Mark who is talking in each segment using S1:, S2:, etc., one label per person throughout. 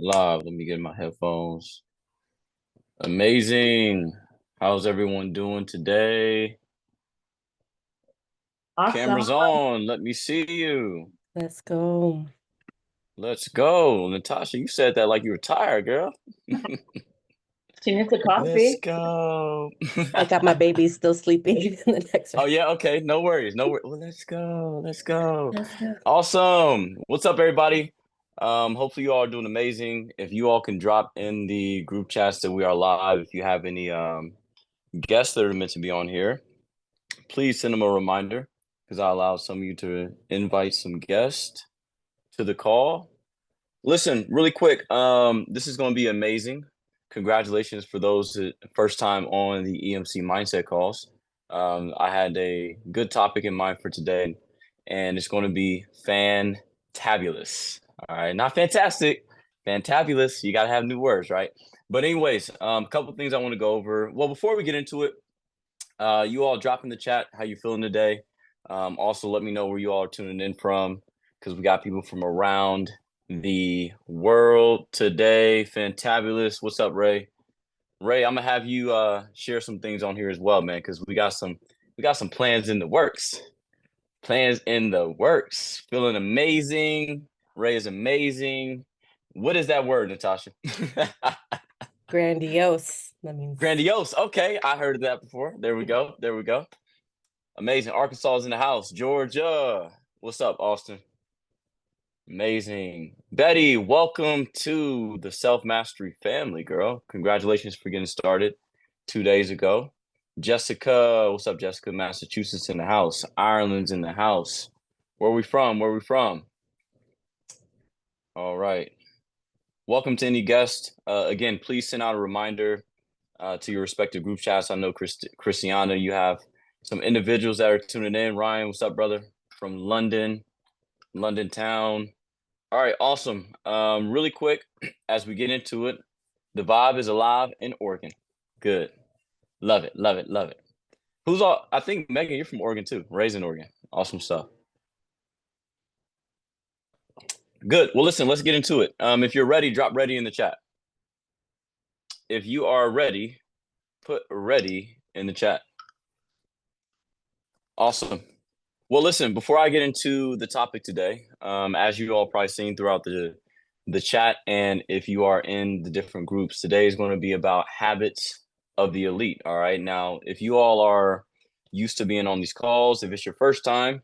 S1: Live. Let me get my headphones. Amazing. How's everyone doing today?
S2: Awesome.
S1: Camera's on. Let me see you.
S3: Let's go.
S1: Let's go. Natasha, you said that like you were tired, girl.
S2: She needs a
S1: Let's
S2: coffee.
S1: go.
S3: I got my baby still sleeping in the next
S1: Oh,
S3: room.
S1: yeah. Okay. No worries. No worries. Well, let's go. Let's go.
S3: Let's go.
S1: Awesome. What's up, everybody? Hopefully you all are doing amazing. If you all can drop in the group chats that we are live, if you have any guests that are meant to be on here, please send them a reminder because I allowed some of you to invite some guests to the call. Listen, really quick, this is going to be amazing. Congratulations for those that first time on the EMC mindset calls. I had a good topic in mind for today, and it's going to be fantabulous. All right, not fantastic, fantabulous. You got to have new words, right? But anyways, a couple things I want to go over. Well, before we get into it, you all drop in the chat how you feeling today. Also, let me know where you all are tuning in from because we got people from around the world today. Fantabulous. What's up, Ray? Ray, I'm gonna have you share some things on here as well, man, because we got some plans in the works. Plans in the works. Feeling amazing. Ray is amazing. What is that word, Natasha?
S3: Grandiose. That means
S1: Grandiose. Okay, I heard of that before. There we go. There we go. Amazing. Arkansas is in the house. Georgia. What's up, Austin? Amazing. Betty, welcome to the Self Mastery family, girl. Congratulations for getting started 2 days ago. Jessica, what's up, Jessica? Massachusetts in the house. Ireland's in the house. Where we from? Where we from? All right. Welcome to any guest. Again, please send out a reminder to your respective group chats. I know, Christiana, you have some individuals that are tuning in. Ryan, what's up, brother? From London, London town. All right, awesome. Really quick, as we get into it, the vibe is alive in Oregon. Good. Love it, love it, love it. Who's all? I think, Megan, you're from Oregon too. Raised in Oregon. Awesome stuff. Good. Well, listen, let's get into it. If you're ready, drop ready in the chat. If you are ready, put ready in the chat. Awesome. Well, listen, before I get into the topic today, as you all probably seen throughout the chat, and if you are in the different groups, today is going to be about habits of the elite. All right. Now, if you all are used to being on these calls, if it's your first time,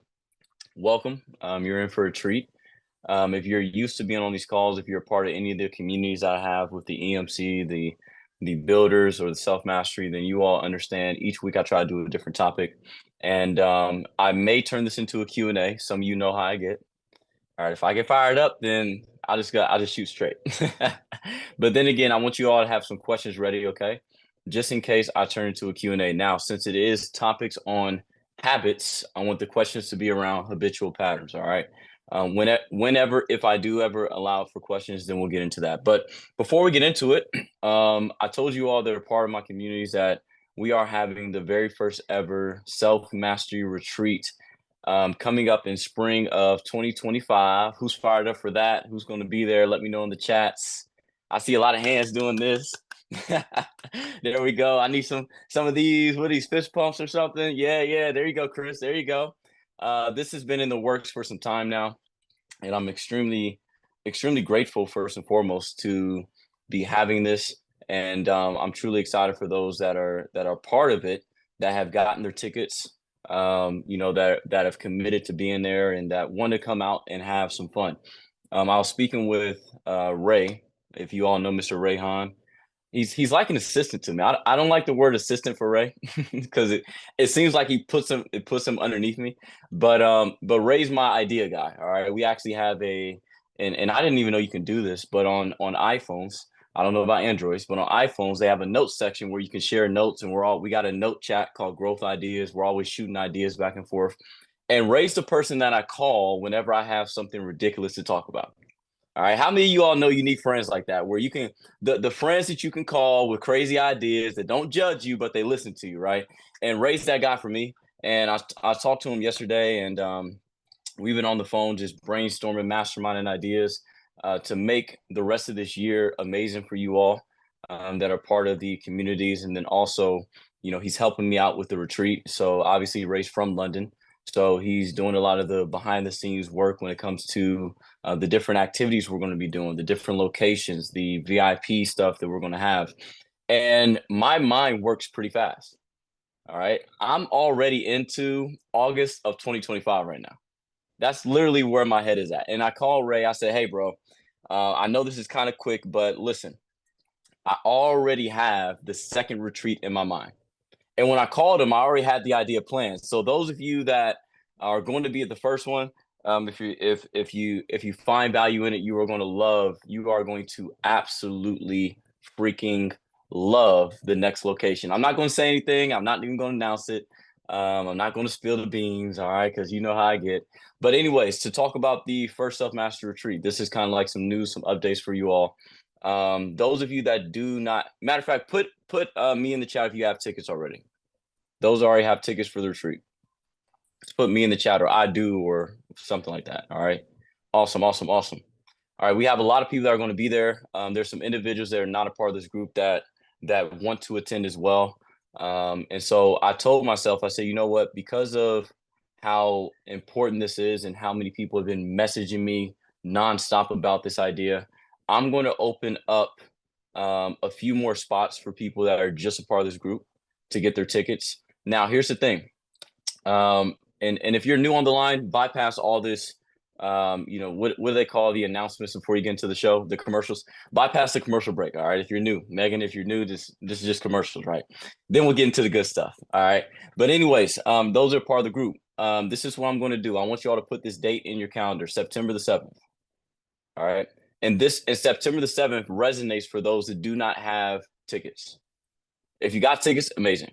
S1: welcome. You're in for a treat. If you're used to being on these calls, if you're a part of any of the communities I have with the EMC, the builders or the self mastery, then you all understand each week I try to do a different topic. And I may turn this into a Q&A. Some of you know how I get. All right, if I get fired up, then I'll just shoot straight. But then again, I want you all to have some questions ready, okay? Just in case I turn into a Q&A. Now, since it is topics on habits, I want the questions to be around habitual patterns, all right? Whenever, if I do ever allow for questions, then we'll get into that. But before we get into it, I told you all that are part of my communities that we are having the very first ever self-mastery retreat coming up in spring of 2025. Who's fired up for that? Who's going to be there? Let me know in the chats. I see a lot of hands doing this. There we go. I need some of these. What are these, fist pumps or something? Yeah. There you go, Chris. There you go. This has been in the works for some time now, and I'm extremely grateful first and foremost to be having this. And I'm truly excited for those that are part of it, that have gotten their tickets, that have committed to being there and that want to come out and have some fun. I was speaking with Ray. If you all know Mr. Ray Hahn, he's like an assistant to me. I don't like the word assistant for Ray because it seems like he puts him underneath me. But Ray's my idea guy. All right, we actually have and I didn't even know you can do this, but on iPhones, I don't know about Androids, but on iPhones they have a notes section where you can share notes, and we got a note chat called Growth Ideas. We're always shooting ideas back and forth. And Ray's the person that I call whenever I have something ridiculous to talk about. All right. How many of you all know you need friends like that, where you can, the friends that you can call with crazy ideas that don't judge you, but they listen to you, right? And Ray's that guy for me. And I talked to him yesterday, and we've been on the phone just brainstorming, masterminding ideas. to make the rest of this year amazing for you all that are part of the communities. And then also, he's helping me out with the retreat. So obviously Ray's from London. So he's doing a lot of the behind the scenes work when it comes to the different activities we're going to be doing, the different locations, the VIP stuff that we're going to have. And my mind works pretty fast. All right. I'm already into August of 2025 right now. That's literally where my head is at. And I called Ray. I said, hey, bro, I know this is kind of quick, but listen, I already have the second retreat in my mind. And when I called him, I already had the idea planned. So those of you that are going to be at the first one, if you find value in it, you are going to absolutely freaking love the next location. I'm not going to say anything. I'm not even going to announce it. I'm not going to spill the beans, all right, because you know how I get. But anyways, to talk about the first self-mastery retreat, this is kind of like some news, some updates for you all. Those of you that do not, matter of fact, put me in the chat if you have tickets already. Those already have tickets for the retreat. Just put me in the chat, or I do, or something like that. All right. Awesome. All right. We have a lot of people that are going to be there. There's some individuals that are not a part of this group that want to attend as well. And so I told myself, I said, you know what, because of how important this is and how many people have been messaging me nonstop about this idea, I'm going to open up a few more spots for people that are just a part of this group to get their tickets. Now, here's the thing. And if you're new on the line, bypass all this. What do they call the announcements before you get into the show? The commercials. Bypass the commercial break. All right. If you're new, Megan, if you're new, this is just commercials, right? Then we'll get into the good stuff. All right. But anyways, those are part of the group. This is what I'm going to do. I want you all to put this date in your calendar, September the 7th. All right. And September the 7th resonates for those that do not have tickets. If you got tickets, amazing.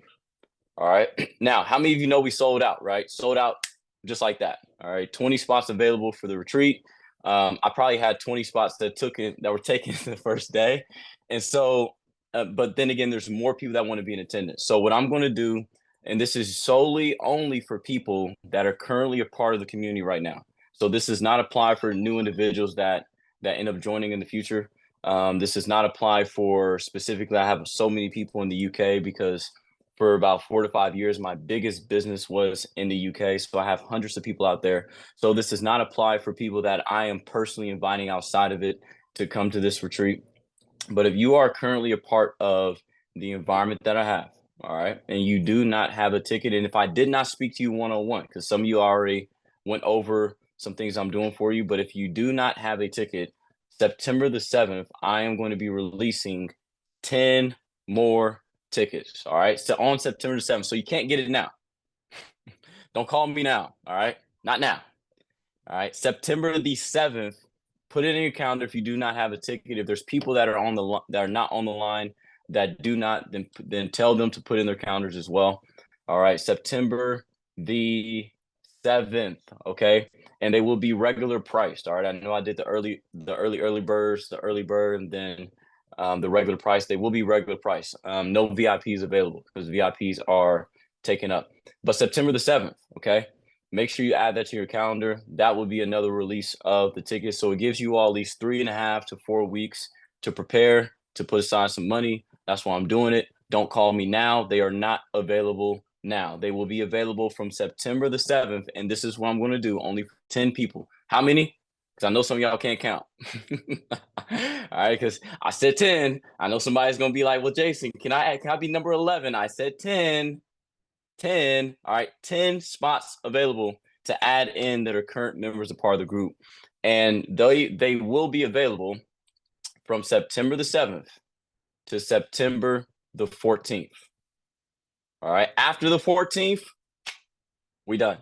S1: All right. Now, how many of you know we sold out, right? Sold out just like that. All right. 20 spots available for the retreat. I probably had 20 spots that were taken the first day. And so, but then again, there's more people that want to be in attendance. So what I'm going to do, and this is solely only for people that are currently a part of the community right now. So this does not apply for new individuals that end up joining in the future. This does not apply for specifically, I have so many people in the UK because for about 4 to 5 years, my biggest business was in the UK. So I have hundreds of people out there. So this does not apply for people that I am personally inviting outside of it to come to this retreat. But if you are currently a part of the environment that I have, all right, and you do not have a ticket, and if I did not speak to you one-on-one, because some of you already went over some things I'm doing for you, but if you do not have a ticket, September the 7th, I am going to be releasing 10 more tickets. All right. So on September the 7th. So you can't get it now. Don't call me now. All right. Not now. All right. September the 7th. Put it in your calendar if you do not have a ticket. If there's people that are not on the line that do not, then tell them to put in their calendars as well. All right. September the 7th. Okay. And they will be regular priced. All right. I know I did the early birds, the early bird, and then the regular price. They will be regular price. No VIPs available because VIPs are taken up. But September the 7th, okay? Make sure you add that to your calendar. That will be another release of the tickets. So it gives you all these 3.5 to 4 weeks to prepare, to put aside some money. That's why I'm doing it. Don't call me now. They are not available now. They will be available from September the 7th. And this is what I'm going to do. Only 10 people. How many? Because I know some of y'all can't count. All right, because I said 10. I know somebody's going to be like, well, Jason, can I be number 11? I said 10. 10. All right, 10 spots available to add in that are current members of part of the group. And they will be available from September the 7th to September the 14th. All right, after the 14th, we done.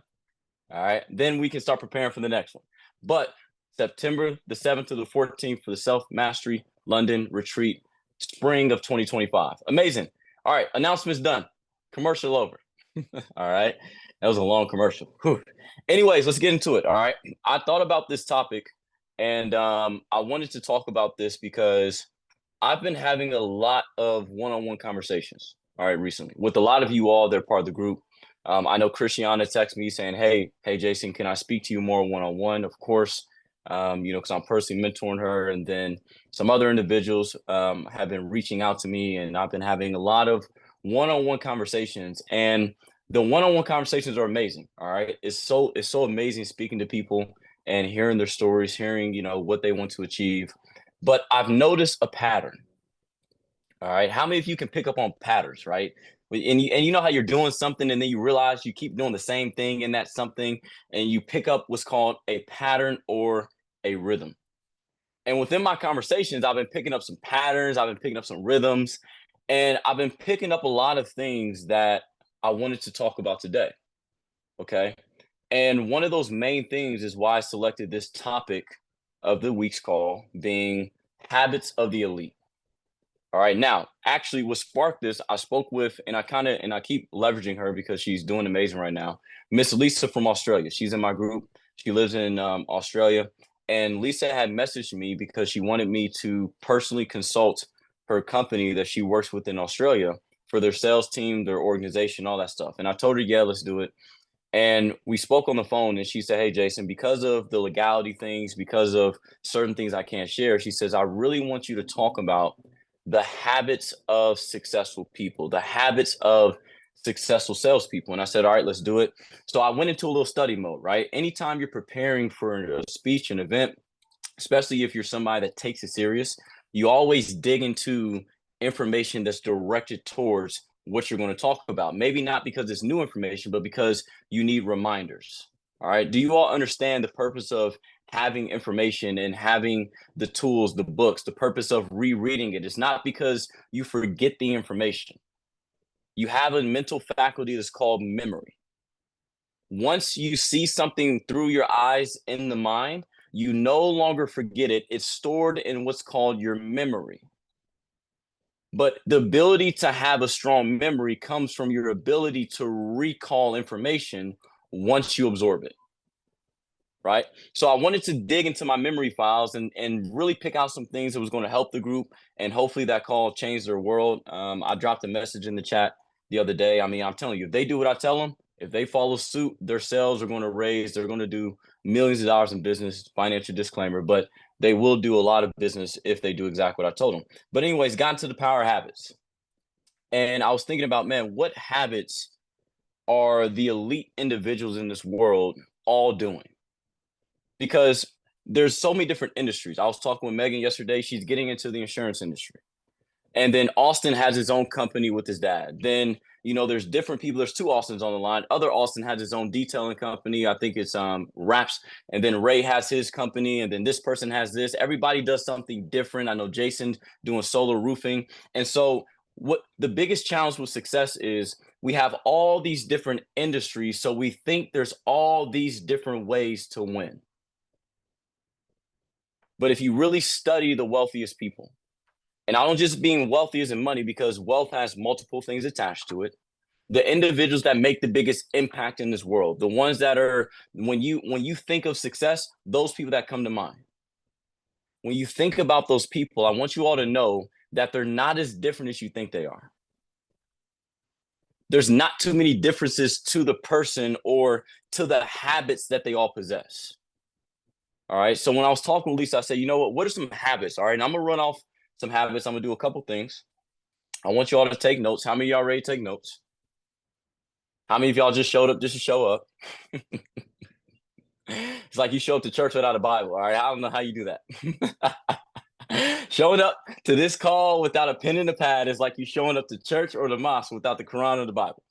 S1: All right, then we can start preparing for the next one. But September the 7th to the 14th for the Self-Mastery London Retreat, spring of 2025. Amazing. All right, announcements done. Commercial over. All right, that was a long commercial. Whew. Anyways, let's get into it. All right, I thought about this topic, and I wanted to talk about this because I've been having a lot of one-on-one conversations, all right, recently with a lot of you all that are part of the group. I know Christiana texted me saying, hey, Jason, can I speak to you more one-on-one? Of course, because I'm personally mentoring her, and then some other individuals have been reaching out to me, and I've been having a lot of one-on-one conversations, and the one-on-one conversations are amazing. All right, it's so amazing speaking to people and hearing their stories, hearing what they want to achieve. But I've noticed a pattern. All right, how many of you can pick up on patterns, right? And you know how you're doing something, and then you realize you keep doing the same thing in that something, and you pick up what's called a pattern or a rhythm. And within my conversations, I've been picking up some patterns, I've been picking up some rhythms, and I've been picking up a lot of things that I wanted to talk about today. Okay. And one of those main things is why I selected this topic of the week's call being habits of the elite. All right. Now, actually, what sparked this, I spoke with, and I keep leveraging her because she's doing amazing right now. Miss Lisa from Australia. She's in my group. She lives in Australia. And Lisa had messaged me because she wanted me to personally consult her company that she works with in Australia for their sales team, their organization, all that stuff. And I told her, yeah, let's do it. And we spoke on the phone, and she said, hey, Jason, because of the legality things, because of certain things I can't share, she says, I really want you to talk about the habits of successful people, the habits of successful salespeople. And I said, all right, let's do it. So I went into a little study mode, right? Anytime you're preparing for a speech, an event, especially if you're somebody that takes it serious, you always dig into information that's directed towards what you're going to talk about. Maybe not because it's new information, but because you need reminders. All right. Do you all understand the purpose of having information and having the tools, the books? The purpose of rereading it is not because you forget the information. You have a mental faculty that's called memory. Once you see something through your eyes in the mind, you no longer forget it. It's stored in what's called your memory. But the ability to have a strong memory comes from your ability to recall information once you absorb it. Right. So I wanted to dig into my memory files and really pick out some things that was going to help the group. And hopefully that call changed their world. I dropped a message in the chat the other day. I mean, I'm telling you, if they do what I tell them, if they follow suit, their sales are going to raise. They're going to do millions of dollars in business. Financial disclaimer, but they will do a lot of business if they do exactly what I told them. But anyways, got into the power habits. And I was thinking about, man, what habits are the elite individuals in this world all doing? Because there's so many different industries. I was talking with Megan yesterday. She's getting into the insurance industry. And then Austin has his own company with his dad. Then, there's different people. There's two Austins on the line. Other Austin has his own detailing company. I think it's Wraps. And then Ray has his company. And then this person has this. Everybody does something different. I know Jason's doing solar roofing. And so what the biggest challenge with success is we have all these different industries. So we think there's all these different ways to win. But if you really study the wealthiest people, and I don't just mean wealthy as in money, because wealth has multiple things attached to it. The individuals that make the biggest impact in this world, the ones that are, when you think of success, those people that come to mind. When you think about those people, I want you all to know that they're not as different as you think they are. There's not too many differences to the person or to the habits that they all possess. All right. So when I was talking with Lisa, I said, you know what are some habits? All right. And I'm going to run off some habits. I'm going to do a couple things. I want you all to take notes. How many of y'all ready to take notes? How many of y'all just showed up just to show up? It's like you show up to church without a Bible. All right. I don't know how you do that. Showing up to this call without a pen and a pad is like you showing up to church or the mosque without the Quran or the Bible.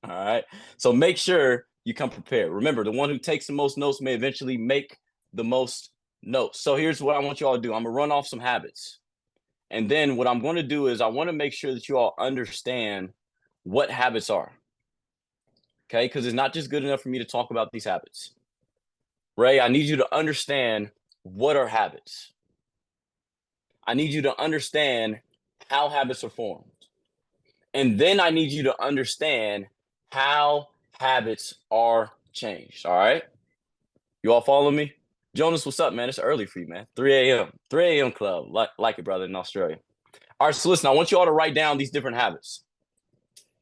S1: All right. So make sure you come prepared. Remember, the one who takes the most notes may eventually make the most notes. So here's what I want you all to do. I'm going to run off some habits. And then what I'm going to do is I want to make sure that you all understand what habits are. Okay? Because it's not just good enough for me to talk about these habits. Ray, I need you to understand what are habits. I need you to understand how habits are formed. And then I need you to understand how habits are changed. All right? You all follow me? Jonas, what's up, man? It's early for you, man. 3 a.m. 3 a.m. club. Like it, brother, in Australia. All right, so listen, I want you all to write down these different habits.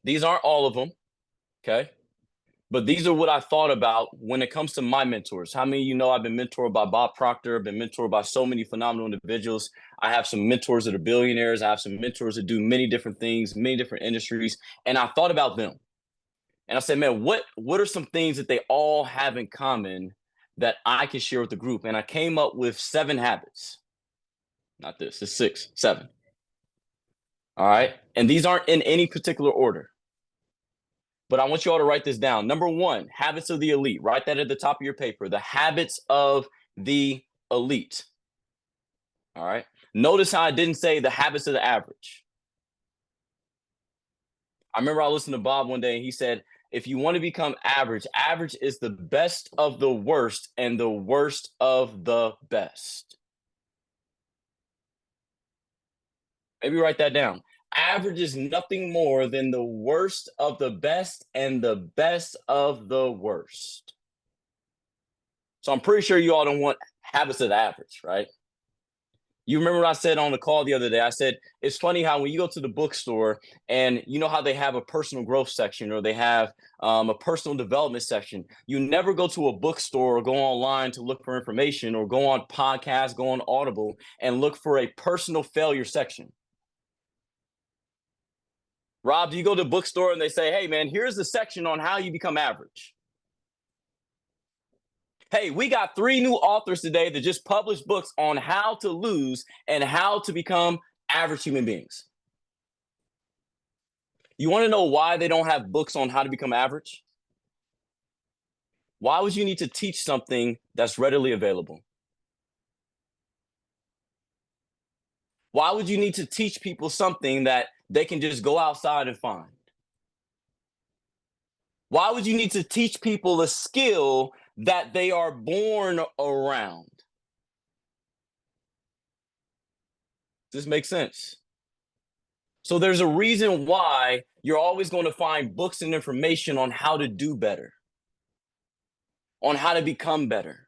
S1: These aren't all of them, okay? But these are what I thought about when it comes to my mentors. How many of you know I've been mentored by Bob Proctor? I've been mentored by so many phenomenal individuals. I have some mentors that are billionaires. I have some mentors that do many different things, many different industries. And I thought about them. And I said, man, what are some things that they all have in common that I can share with the group? And I came up with 7 habits. Not this, it's 6, 7. All right. And these aren't in any particular order. But I want you all to write this down. Number 1, habits of the elite. Write that at the top of your paper. The habits of the elite. All right. Notice how I didn't say the habits of the average. I remember I listened to Bob one day and he said, if you want to become average, average is the best of the worst and the worst of the best. Maybe write that down. Average is nothing more than the worst of the best and the best of the worst. So I'm pretty sure you all don't want habits of the average, right? You remember what I said on the call the other day? I said, it's funny how when you go to the bookstore and you know how they have a personal growth section or they have a personal development section. You never go to a bookstore or go online to look for information or go on podcasts, go on Audible and look for a personal failure section. Rob, do you go to a bookstore and they say, hey, man, here's the section on how you become average? Hey, we got 3 new authors today that just published books on how to lose and how to become average human beings. You want to know why they don't have books on how to become average? Why would you need to teach something that's readily available? Why would you need to teach people something that they can just go outside and find? Why would you need to teach people a skill that they are born around? Does this make sense? So there's a reason why you're always going to find books and information on how to do better, on how to become better.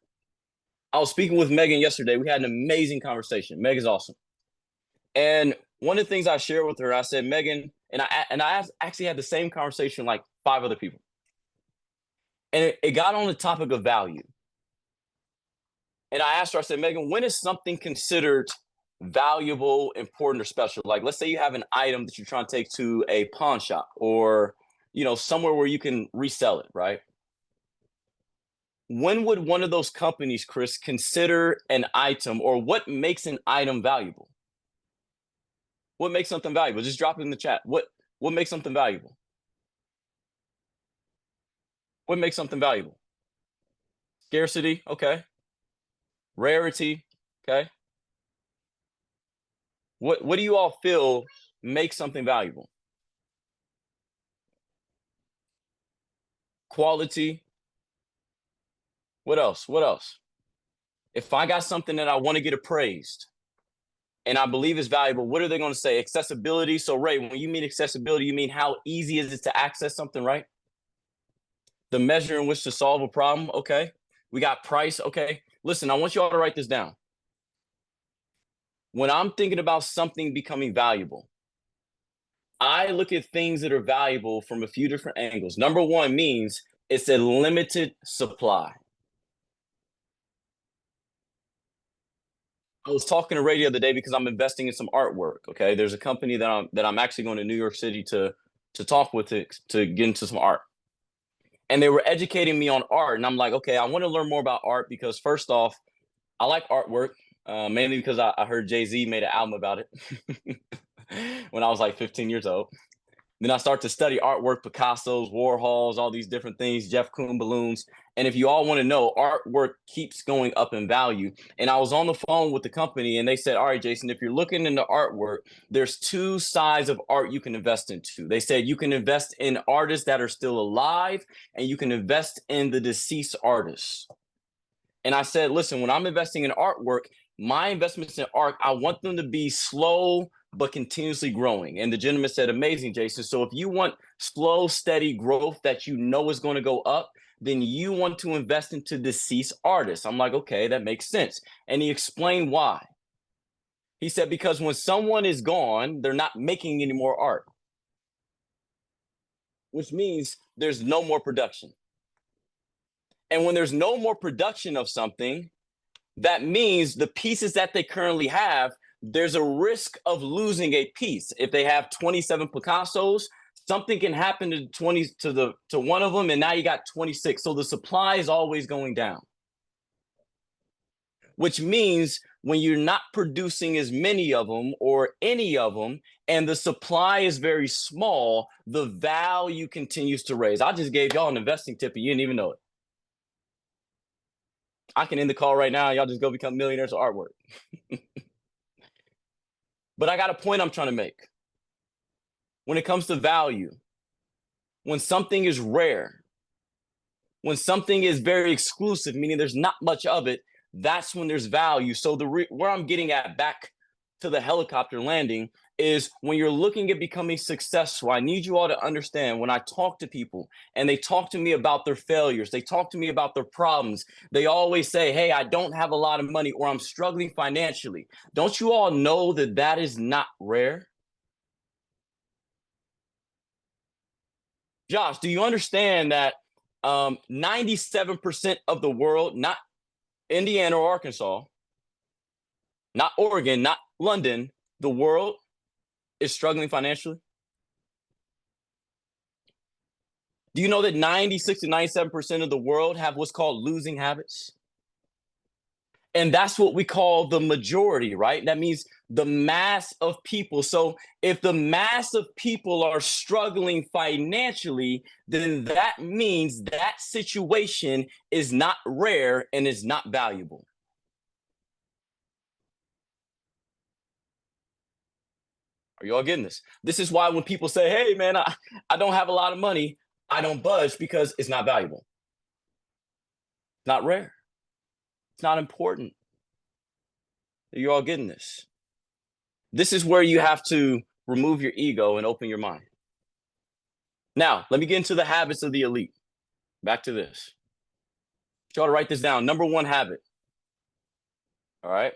S1: I was speaking with Megan yesterday. We had an amazing conversation. Megan's awesome. And one of the things I shared with her, I said, Megan, and I actually had the same conversation like 5 other people. And it got on the topic of value. And I asked her, I said, Megan, when is something considered valuable, important, or special? Like, let's say you have an item that you're trying to take to a pawn shop or, you know, somewhere where you can resell it, right? When would one of those companies, Chris, consider an item, or what makes an item valuable? What makes something valuable? Just drop it in the chat. What makes something valuable? What makes something valuable? Scarcity, okay. Rarity, okay. What do you all feel makes something valuable? Quality. What else? What else? If I got something that I want to get appraised and I believe is valuable, what are they going to say? Accessibility. So Ray, when you mean accessibility, you mean how easy is it to access something, right? The measure in which to solve a problem. Okay. We got price. Okay. Listen, I want you all to write this down. When I'm thinking about something becoming valuable, I look at things that are valuable from a few different angles. Number 1 means it's a limited supply. I was talking to Ray the other day because I'm investing in some artwork. Okay. There's a company that I'm actually going to New York City to talk with to get into some art. And they were educating me on art. And I'm like, okay, I want to learn more about art because first off, I like artwork, mainly because I heard Jay-Z made an album about it when I was like 15 years old. Then I start to study artwork, Picasso's, Warhol's, all these different things, Jeff Koons balloons. And if you all want to know, artwork keeps going up in value. And I was on the phone with the company and they said, all right, Jason, if you're looking into artwork, there's 2 sides of art you can invest into. They said you can invest in artists that are still alive and you can invest in the deceased artists. And I said, listen, when I'm investing in artwork, my investments in art, I want them to be slow, but continuously growing. And the gentleman said, amazing, Jason. So if you want slow, steady growth that you know is going to go up, then you want to invest into deceased artists. I'm like, okay, that makes sense. And he explained why. He said, because when someone is gone, they're not making any more art, which means there's no more production. And when there's no more production of something, that means the pieces that they currently have, there's a risk of losing a piece. If they have 27 Picassos, something can happen to one of them, and now you got 26. So the supply is always going down. Which means when you're not producing as many of them or any of them, and the supply is very small, the value continues to raise. I just gave y'all an investing tip and you didn't even know it. I can end the call right now. Y'all just go become millionaires of artwork. But I got a point I'm trying to make. When it comes to value, when something is rare, when something is very exclusive, meaning there's not much of it, that's when there's value. So where I'm getting at, back to the helicopter landing, is when you're looking at becoming successful, I need you all to understand, when I talk to people and they talk to me about their failures, they talk to me about their problems, they always say, hey, I don't have a lot of money, or I'm struggling financially. Don't you all know that that is not rare? Josh, do you understand that 97% of the world, not Indiana or Arkansas, not Oregon, not London, the world is struggling financially? Do you know that 96 to 97% of the world have what's called losing habits? And that's what we call the majority, right? That means the mass of people. So if the mass of people are struggling financially, then that means that situation is not rare and is not valuable. Are you all getting this? This is why when people say, hey, man, I don't have a lot of money, I don't budge, because it's not valuable. It's not rare. It's not important. Are you all getting this? This is where you have to remove your ego and open your mind. Now, let me get into the habits of the elite. Back to this. Try to write this down. Number one habit. All right.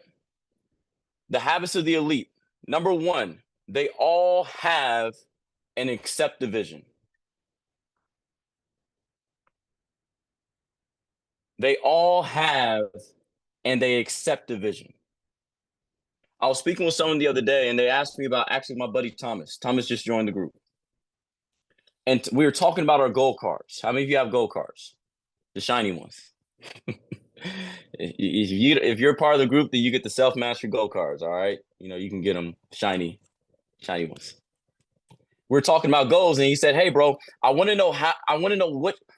S1: The habits of the elite. Number one, they all have an accept division. They all have and they accept division. I was speaking with someone the other day and they asked me about, actually, my buddy Thomas. Thomas just joined the group. And we were talking about our gold cards. How many of you have gold cards? The shiny ones. If you're part of the group, then you get the self-mastery gold cards, all right? You know, you can get them shiny ones. We're talking about goals, and he said, hey, bro, I want to know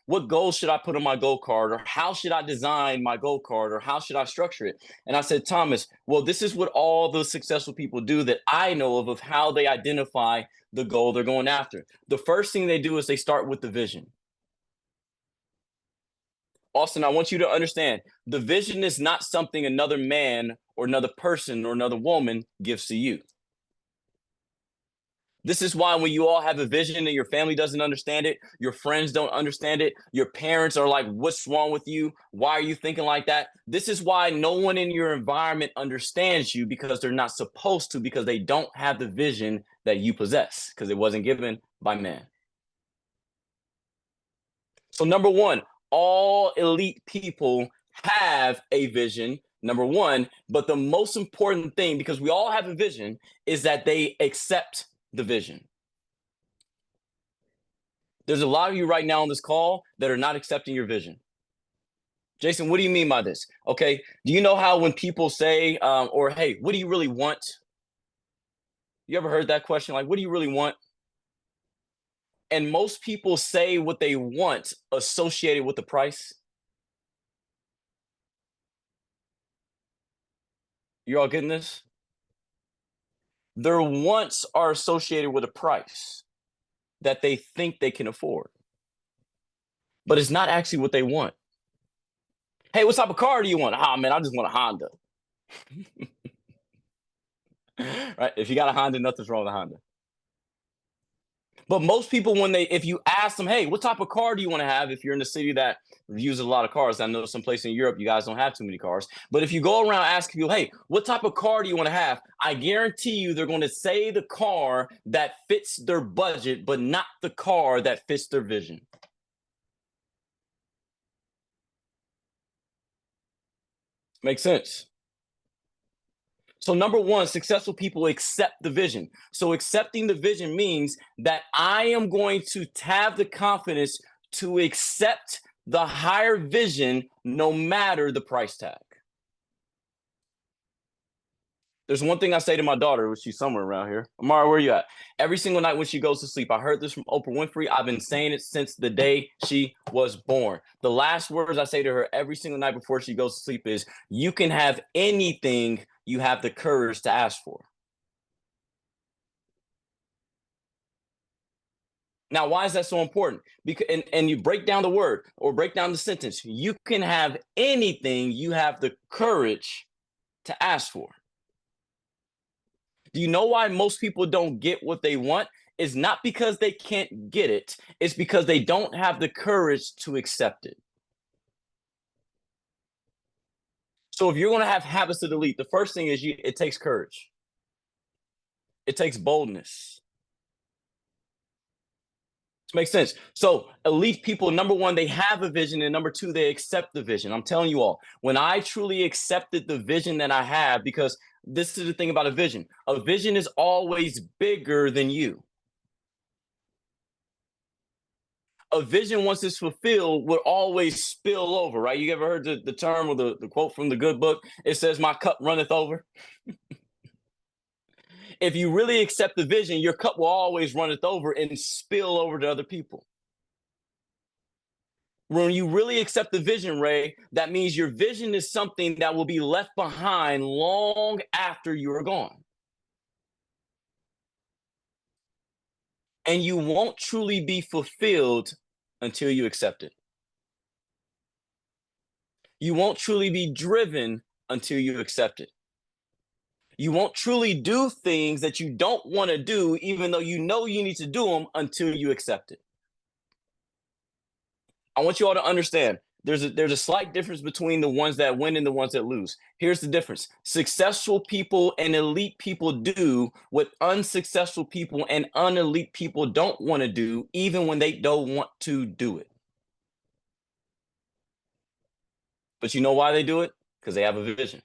S1: what goals should I put on my gold card, or how should I design my gold card, or how should I structure it? And I said, Thomas, well, this is what all the successful people do that I know of how they identify the goal they're going after. The first thing they do is they start with the vision. Austin, I want you to understand, the vision is not something another man or another person or another woman gives to you. This is why when you all have a vision and your family doesn't understand it, your friends don't understand it, your parents are like, what's wrong with you? Why are you thinking like that? This is why no one in your environment understands you, because they're not supposed to, because they don't have the vision that you possess, because it wasn't given by man. So number one, all elite people have a vision, number one, but the most important thing, because we all have a vision, is that they accept the vision. There's a lot of you right now on this call that are not accepting your vision. Jason, what do you mean by this? Okay, do you know how when people say, or hey, what do you really want? You ever heard that question? Like, what do you really want? And most people say what they want associated with the price. You all getting this? Their wants are associated with a price that they think they can afford, but it's not actually what they want. Hey, what type of car do you want? Ah, man, I just want a Honda. Right? If you got a Honda, nothing's wrong with a Honda. But most people, if you ask them, hey, what type of car do you want to have? If you're in a city that uses a lot of cars, I know some place in Europe, you guys don't have too many cars. But if you go around asking people, hey, what type of car do you want to have? I guarantee you they're going to say the car that fits their budget, but not the car that fits their vision. Makes sense. So number one, successful people accept the vision. So accepting the vision means that I am going to have the confidence to accept the higher vision no matter the price tag. There's one thing I say to my daughter, which she's somewhere around here. Amara, where you at? Every single night when she goes to sleep, I heard this from Oprah Winfrey. I've been saying it since the day she was born. The last words I say to her every single night before she goes to sleep is, you can have anything you have the courage to ask for. Now, why is that so important? Because and you break down the word or break down the sentence. You can have anything you have the courage to ask for. Do you know why most people don't get what they want? It's not because they can't get it. It's because they don't have the courage to accept it. So if you're going to have habits of elite, the first thing is it takes courage. It takes boldness. This makes sense. So elite people, number one, they have a vision, and number two, they accept the vision. I'm telling you all, when I truly accepted the vision that I have, because this is the thing about a vision. A vision is always bigger than you. A vision, once it's fulfilled, will always spill over, right? You ever heard the term or the quote from the good book? It says, my cup runneth over. If you really accept the vision, your cup will always runneth over and spill over to other people. When you really accept the vision, Ray, that means your vision is something that will be left behind long after you are gone. And you won't truly be fulfilled until you accept it. You won't truly be driven until you accept it. You won't truly do things that you don't want to do, even though you know you need to do them, until you accept it. I want you all to understand there's a slight difference between the ones that win and the ones that lose. Here's the difference. Successful people and elite people do what unsuccessful people and unelite people don't want to do, even when they don't want to do it. But you know why they do it? Because they have a vision.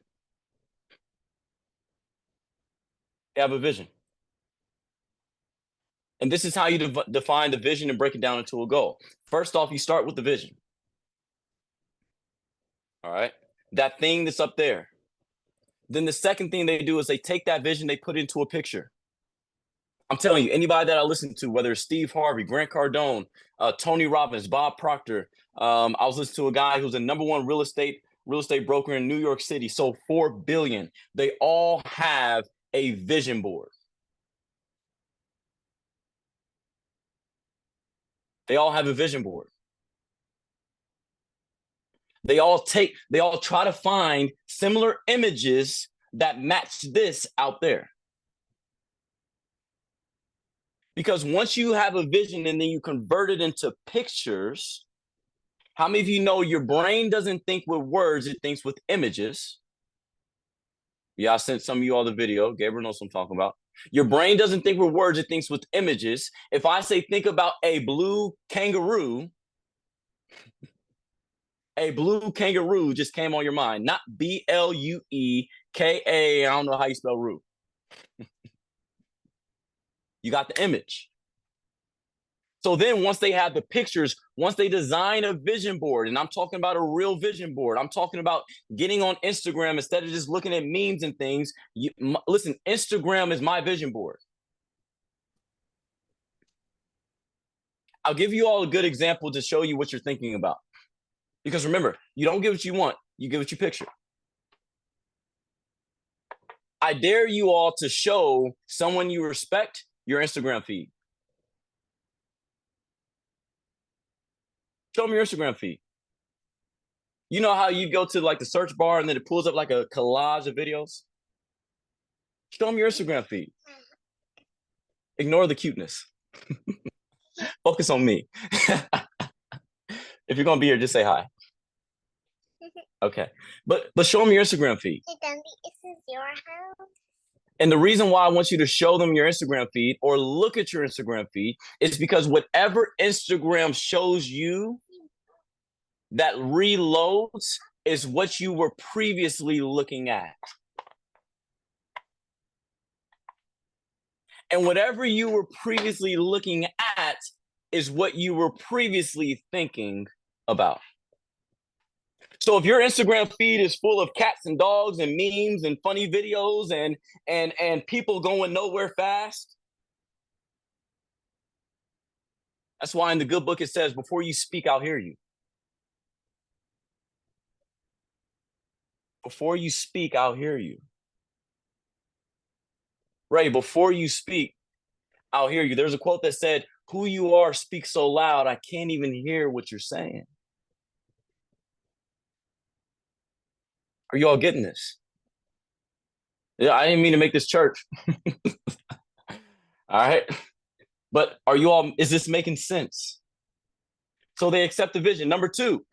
S1: They have a vision. And this is how you define the vision and break it down into a goal. First off, you start with the vision. All right. That thing that's up there. Then the second thing they do is they take that vision, they put it into a picture. I'm telling you, anybody that I listen to, whether it's Steve Harvey, Grant Cardone, Tony Robbins, Bob Proctor, I was listening to a guy who's the #1 real estate broker in New York City, sold $4 billion. They all have a vision board. They all have a vision board. They all try to find similar images that match this out there. Because once you have a vision and then you convert it into pictures, how many of you know your brain doesn't think with words, it thinks with images? Yeah, I sent some of you all the video. Gabriel knows what I'm talking about. Your brain doesn't think with words, it thinks with images. If I say, think about a blue kangaroo just came on your mind, not BLUEKA. I don't know how you spell roo. You got the image. So then once they have the pictures, once they design a vision board, and I'm talking about a real vision board, I'm talking about getting on Instagram instead of just looking at memes and things. Listen, Instagram is my vision board. I'll give you all a good example to show you what you're thinking about. Because remember, you don't get what you want, you get what you picture. I dare you all to show someone you respect your Instagram feed. Show them your Instagram feed. You know how you go to like the search bar and then it pulls up like a collage of videos? Show them your Instagram feed. Ignore the cuteness. Focus on me. If you're going to be here, just say hi. Okay. But show them your Instagram feed.
S2: Hey, Dundee, is this your house?
S1: And the reason why I want you to show them your Instagram feed or look at your Instagram feed is because whatever Instagram shows you that reloads is what you were previously looking at. And whatever you were previously looking at is what you were previously thinking about. So if your Instagram feed is full of cats and dogs and memes and funny videos and people going nowhere fast, that's why in the good book it says, before you speak, I'll hear you. Before you speak, I'll hear you. Ray, before you speak, I'll hear you. There's a quote that said, who you are speaks so loud, I can't even hear what you're saying. Are you all getting this? Yeah, I didn't mean to make this church. All right. But are you all, is this making sense? So they accept the vision. Number two,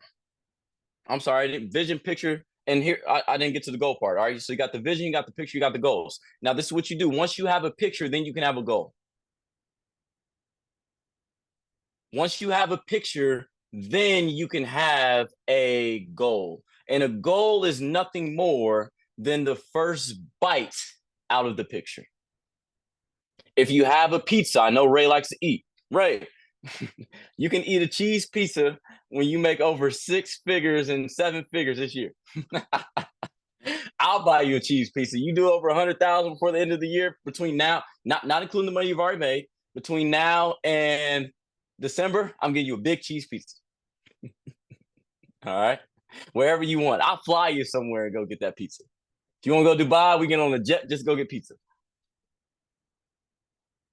S1: I'm sorry, vision, picture. And here, I didn't get to the goal part. All right. So you got the vision, you got the picture, you got the goals. Now, this is what you do. Once you have a picture, then you can have a goal. Once you have a picture, then you can have a goal. And a goal is nothing more than the first bite out of the picture. If you have a pizza, I know Ray likes to eat. Ray, you can eat a cheese pizza when you make over 6 figures and 7 figures this year. I'll buy you a cheese pizza. You do over 100,000 before the end of the year, between now, not including the money you've already made, between now and December, I'm getting you a big cheese pizza. All right. Wherever you want. I'll fly you somewhere and go get that pizza. If you want to go Dubai, we get on a jet, just go get pizza.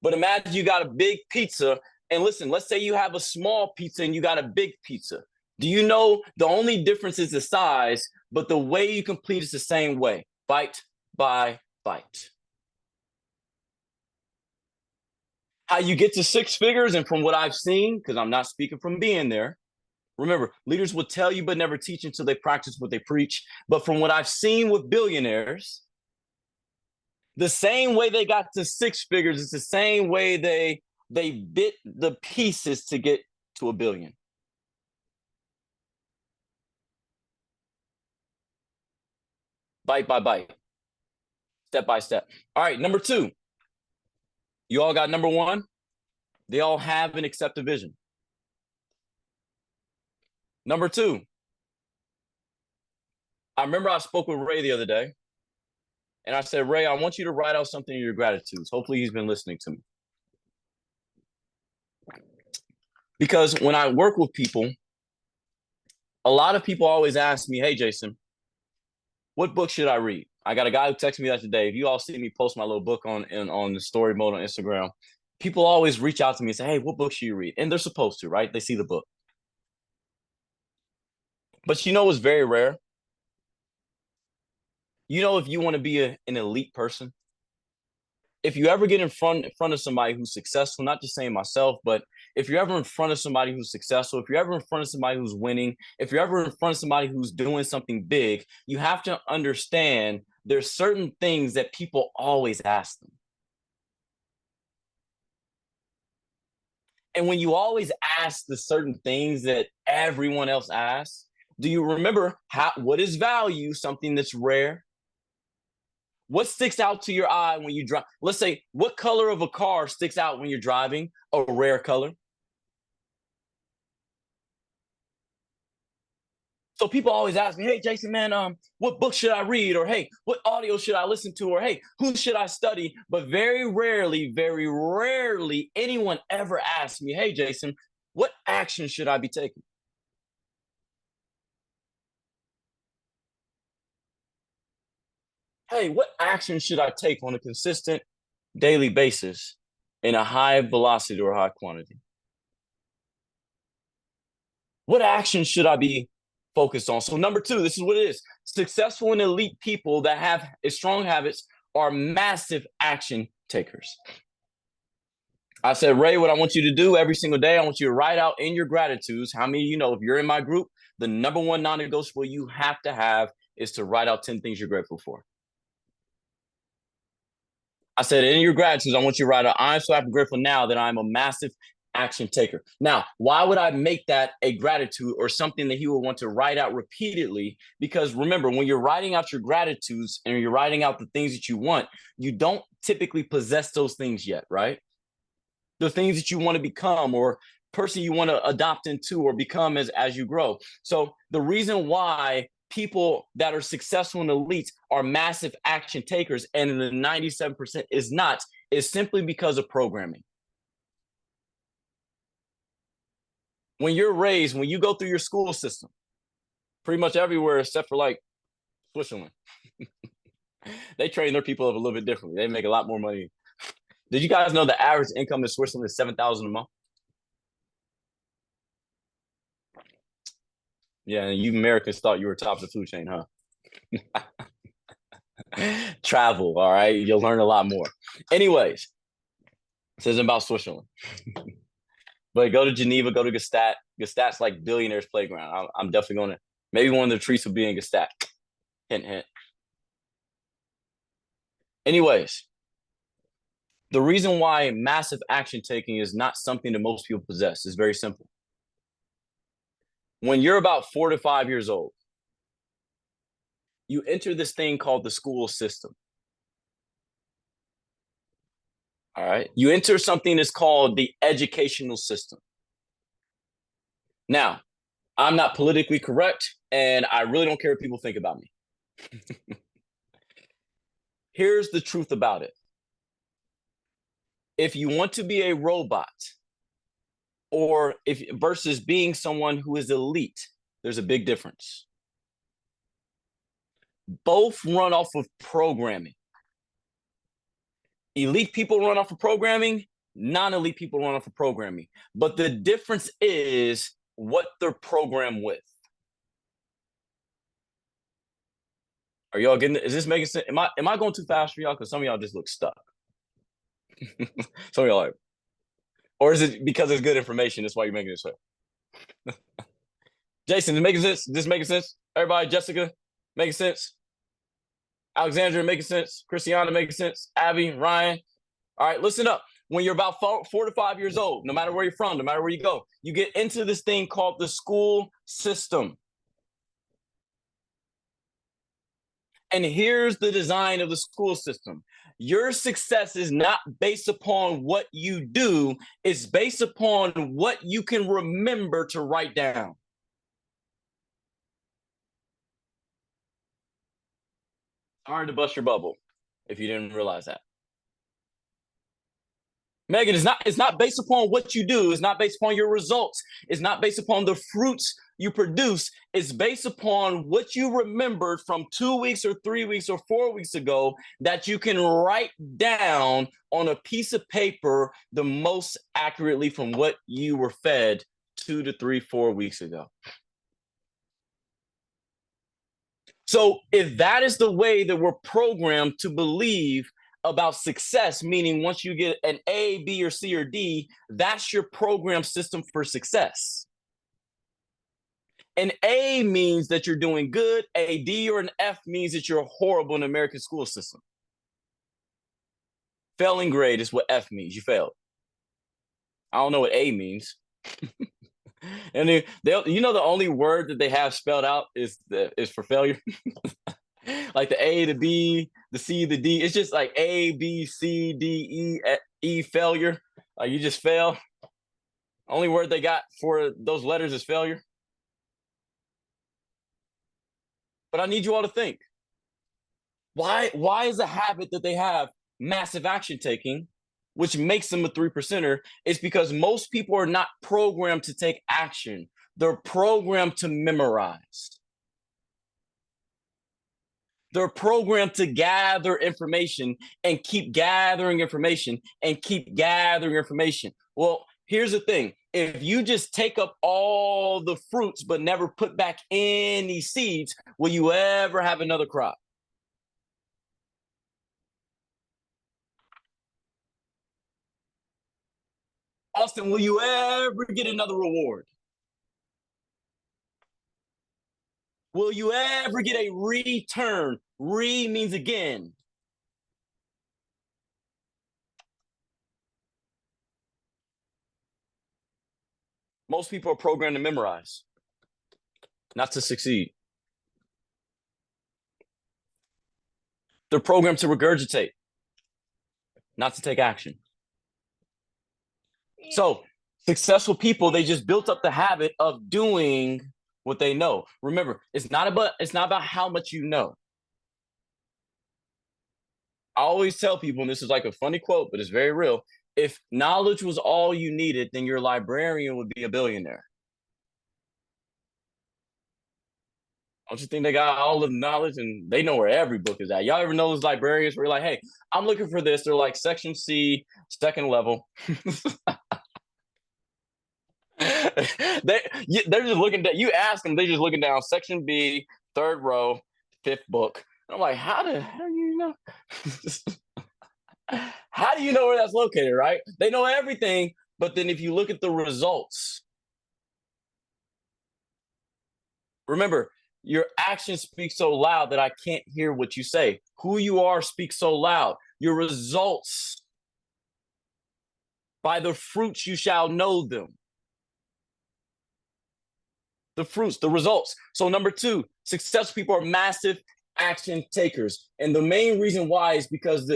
S1: But imagine you got a big pizza, and listen, let's say you have a small pizza and you got a big pizza. Do you know the only difference is the size, but the way you complete is the same way, bite by bite. How you get to 6 figures, and from what I've seen, because I'm not speaking from being there, remember, leaders will tell you but never teach until they practice what they preach. But from what I've seen with billionaires, the same way they got to 6 figures, it's the same way they bit the pieces to get to $1 billion. Bite by bite, step by step. All right, number 2. You all got number 1? They all have and accept a vision. Number 2, I remember I spoke with Ray the other day, and I said, Ray, I want you to write out something in your gratitudes. Hopefully he's been listening to me. Because when I work with people, a lot of people always ask me, hey, Jason, what book should I read? I got a guy who texted me that today. If you all see me post my little book on the story mode on Instagram, people always reach out to me and say, hey, what book should you read? And they're supposed to, right? They see the book. But you know what's very rare? You know, if you want to be an elite person, if you ever get in front of somebody who's successful, not just saying myself, but if you're ever in front of somebody who's successful, if you're ever in front of somebody who's winning, if you're ever in front of somebody who's doing something big, you have to understand there's certain things that people always ask them. And when you always ask the certain things that everyone else asks, do you remember what is value, something that's rare? What sticks out to your eye when you drive? Let's say, what color of a car sticks out when you're driving? A rare color. So people always ask me, hey, Jason, man, what book should I read? Or, hey, what audio should I listen to? Or, hey, who should I study? But very rarely, anyone ever asks me, hey, Jason, what action should I be taking? Hey, what action should I take on a consistent daily basis in a high velocity or high quantity? What action should I be focused on? So number 2, this is what it is. Successful and elite people that have strong habits are massive action takers. I said, Ray, what I want you to do every single day, I want you to write out in your gratitudes. How many of you know, if you're in my group, the number 1 non-negotiable you have to have is to write out 10 things you're grateful for. I said, in your gratitudes, I want you to write out, I'm so happy and grateful now that I'm a massive action taker. Now, why would I make that a gratitude or something that he would want to write out repeatedly? Because remember, when you're writing out your gratitudes and you're writing out the things that you want, you don't typically possess those things yet, right? The things that you want to become or person you want to adopt into or become as you grow. So the reason why people that are successful in elites are massive action takers and the 97% is not is simply because of programming. When you're raised, when you go through your school system, pretty much everywhere except for like Switzerland, they train their people up a little bit differently. They make a lot more money. Did you guys know the average income in Switzerland is $7,000 a month? Yeah, and you Americans thought you were top of the food chain, huh? Travel, all right? You'll learn a lot more. Anyways, this isn't about Switzerland. But go to Geneva, go to Gstaad. Gstaad's like billionaires' playground. I'm definitely going to, maybe one of the treats will be in Gstaad. Hint, hint. Anyways, the reason why massive action taking is not something that most people possess is very simple. When you're about 4 to 5 years old, you enter this thing called the school system. All right. You enter something that's called the educational system. Now, I'm not politically correct, and I really don't care what people think about me. Here's the truth about it. If you want to be a robot, or if versus being someone who is elite, there's a big difference. Both run off of programming. Elite people run off of programming, non-elite people run off of programming. But the difference is what they're programmed with. Are y'all getting it? Is this making sense? Am I going too fast for y'all? Because some of y'all just look stuck. Some of y'all are. Or is it because it's good information? That's why you're making this way. Jason, is making sense? This making sense? Everybody, Jessica, making sense? Alexandra, making sense? Christiana, making sense? Abby, Ryan. All right, listen up. When you're about 4 to 5 years old, no matter where you're from, no matter where you go, you get into this thing called the school system. And here's the design of the school system. Your success is not based upon what you do, it's based upon what you can remember to write down. Hard to bust your bubble if you didn't realize that. Megan, it's not based upon what you do. It's not based upon your results. It's not based upon the fruits you produce. It's based upon what you remembered from 2 weeks or 3 weeks or 4 weeks ago that you can write down on a piece of paper the most accurately from what you were fed 2 to 3, 4 weeks ago. So if that is the way that we're programmed to believe about success, meaning once you get an A, B, or C, or D, that's your program system for success. An A means that you're doing good. A D or an F means that you're horrible in the American school system. Failing grade is what F means. You failed. I don't know what A means. And you know the only word that they have spelled out is for failure. Like the A, the B, the C, the D. It's just like A, B, C, D, E, failure. Like you just fail. Only word they got for those letters is failure. But I need you all to think. Why is a habit that they have massive action taking, which makes them a 3%er, is because most people are not programmed to take action. They're programmed to memorize. They're programmed to gather information and keep gathering information and keep gathering information. Well, here's the thing. If you just take up all the fruits but never put back any seeds, will you ever have another crop? Austin, will you ever get another reward? Will you ever get a return? Re means again. Most people are programmed to memorize, not to succeed. They're programmed to regurgitate, not to take action. So successful people, they just built up the habit of doing what they know. Remember, it's not about how much you know. I always tell people, and this is like a funny quote, but it's very real. If knowledge was all you needed, then your librarian would be a billionaire. Don't you think they got all the knowledge and they know where every book is at? Y'all ever know those librarians where you're like, hey, I'm looking for this. They're like section C, second level. They're just looking at, you ask them, they're just looking down section B, third row, fifth book. And I'm like, how do you know? How do you know where that's located, right? They know everything, but then if you look at the results, remember, your actions speak so loud that I can't hear what you say. Who you are speaks so loud. Your results, by the fruits you shall know them. The fruits, the results. So number 2, successful people are massive action takers. And the main reason why is because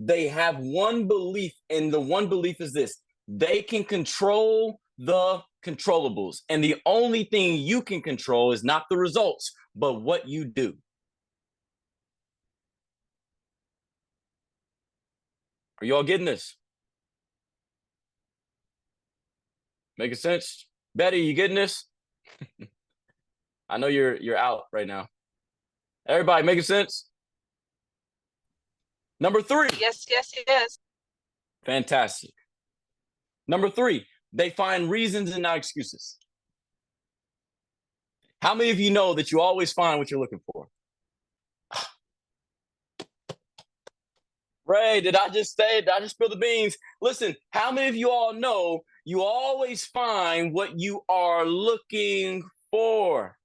S1: they have one belief, and the one belief is this: they can control the controllables. And the only thing you can control is not the results, but what you do. Are you all getting this? Making sense? Betty, you getting this? I know you're out right now. Everybody making sense? Number 3.
S4: Yes.
S1: Fantastic. Number 3, they find reasons and not excuses. How many of you know that you always find what you're looking for? Ray, did I just spill the beans? Listen, how many of you all know you always find what you are looking for?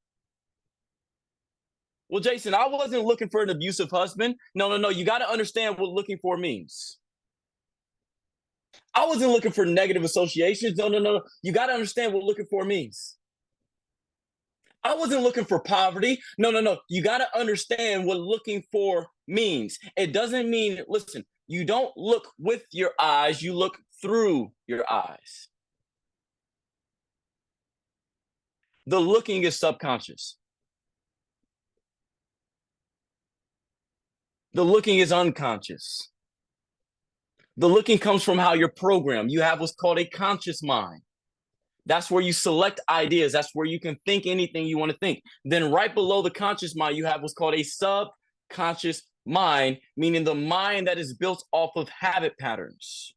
S1: Well, Jason, I wasn't looking for an abusive husband. No. You got to understand what looking for means. I wasn't looking for negative associations. No. You got to understand what looking for means. I wasn't looking for poverty. No. You got to understand what looking for means. It doesn't mean, listen, you don't look with your eyes, you look through your eyes. The looking is subconscious. The looking is unconscious. The looking comes from how you're programmed. You have what's called a conscious mind. That's where you select ideas. That's where you can think anything you want to think. Then right below the conscious mind, you have what's called a subconscious mind, meaning the mind that is built off of habit patterns.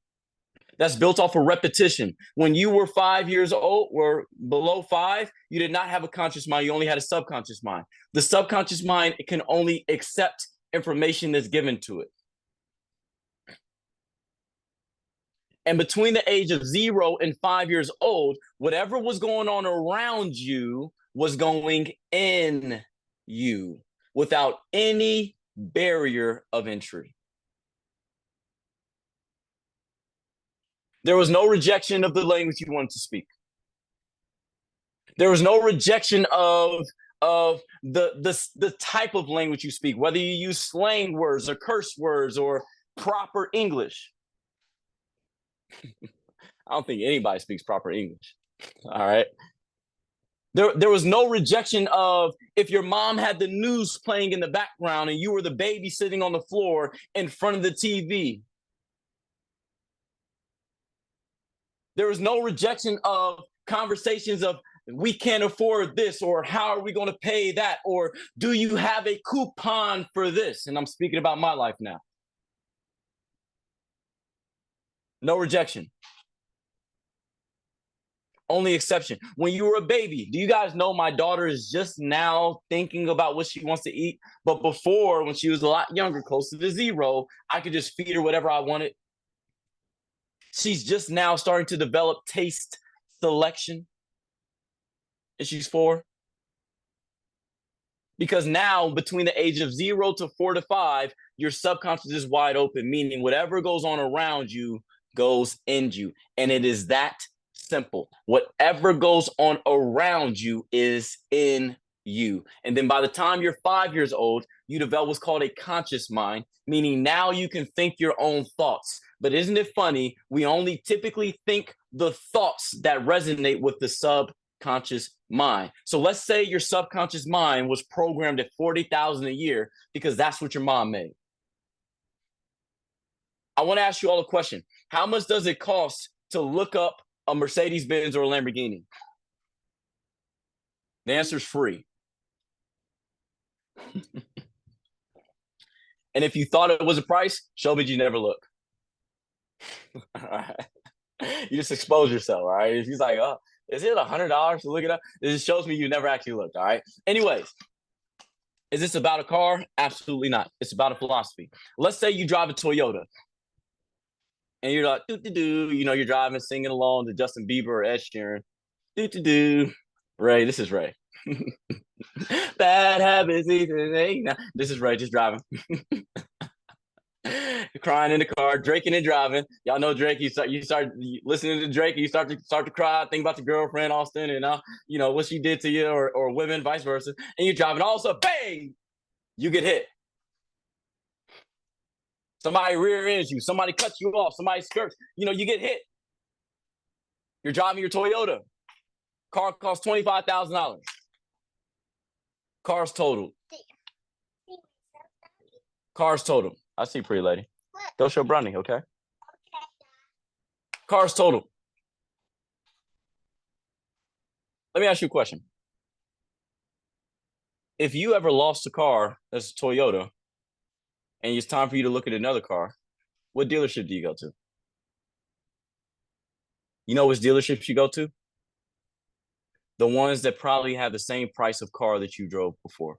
S1: That's built off of repetition. When you were 5 years old or below 5, you did not have a conscious mind. You only had a subconscious mind. The subconscious mind, it can only accept information that's given to it. And between the age of 0 and 5 years old, whatever was going on around you was going in you without any barrier of entry. There was no rejection of the language you wanted to speak. There was no rejection of the type of language you speak, whether you use slang words or curse words or proper English. I don't think anybody speaks proper English. All right. There was no rejection of if your mom had the news playing in the background and you were the baby sitting on the floor in front of the TV. There was no rejection of conversations of we can't afford this, or how are we going to pay that, or do you have a coupon for this? And I'm speaking about my life now. No rejection. Only exception. When you were a baby, do you guys know my daughter is just now thinking about what she wants to eat? But before, when she was a lot younger, closer to 0, I could just feed her whatever I wanted. She's just now starting to develop taste selection. And she's 4. Because now, between the age of 0 to 4 to 5, your subconscious is wide open, meaning whatever goes on around you goes in you. And it is that simple. Whatever goes on around you is in you. And then by the time you're 5 years old, you develop what's called a conscious mind, meaning now you can think your own thoughts. But isn't it funny? We only typically think the thoughts that resonate with the subconscious mind. So let's say your subconscious mind was programmed at 40,000 a year because that's what your mom made. I want to ask you all a question. How much does it cost to look up a Mercedes Benz or a Lamborghini? The answer is free. And if you thought it was a price, show me you never look. All right. You just expose yourself, all right? If he's like, oh, is it $100 to look it up? It just shows me you never actually looked, all right? Anyways, is this about a car? Absolutely not. It's about a philosophy. Let's say you drive a Toyota. And you're like, do-do-do, you know, you're driving, singing along to Justin Bieber or Ed Sheeran. Do-do-do. Ray, this is Ray. Bad habits, this is Ray, just driving. Crying in the car, draking and driving. Y'all know Drake. You start listening to Drake, and you start to cry, think about your girlfriend Austin, and you know what she did to you, or women, vice versa. And you're driving, all of a sudden, bang, you get hit. Somebody rear ends you, somebody cuts you off, somebody skirts, you know, you get hit. You're driving your Toyota. Car costs $25,000. Car's totaled. Car's totaled. I see, pretty lady. Go show Brownie, okay? Car's totaled. Let me ask you a question. If you ever lost a car that's a Toyota, and it's time for you to look at another car, what dealership do you go to? You know which dealerships you go to? The ones that probably have the same price of car that you drove before.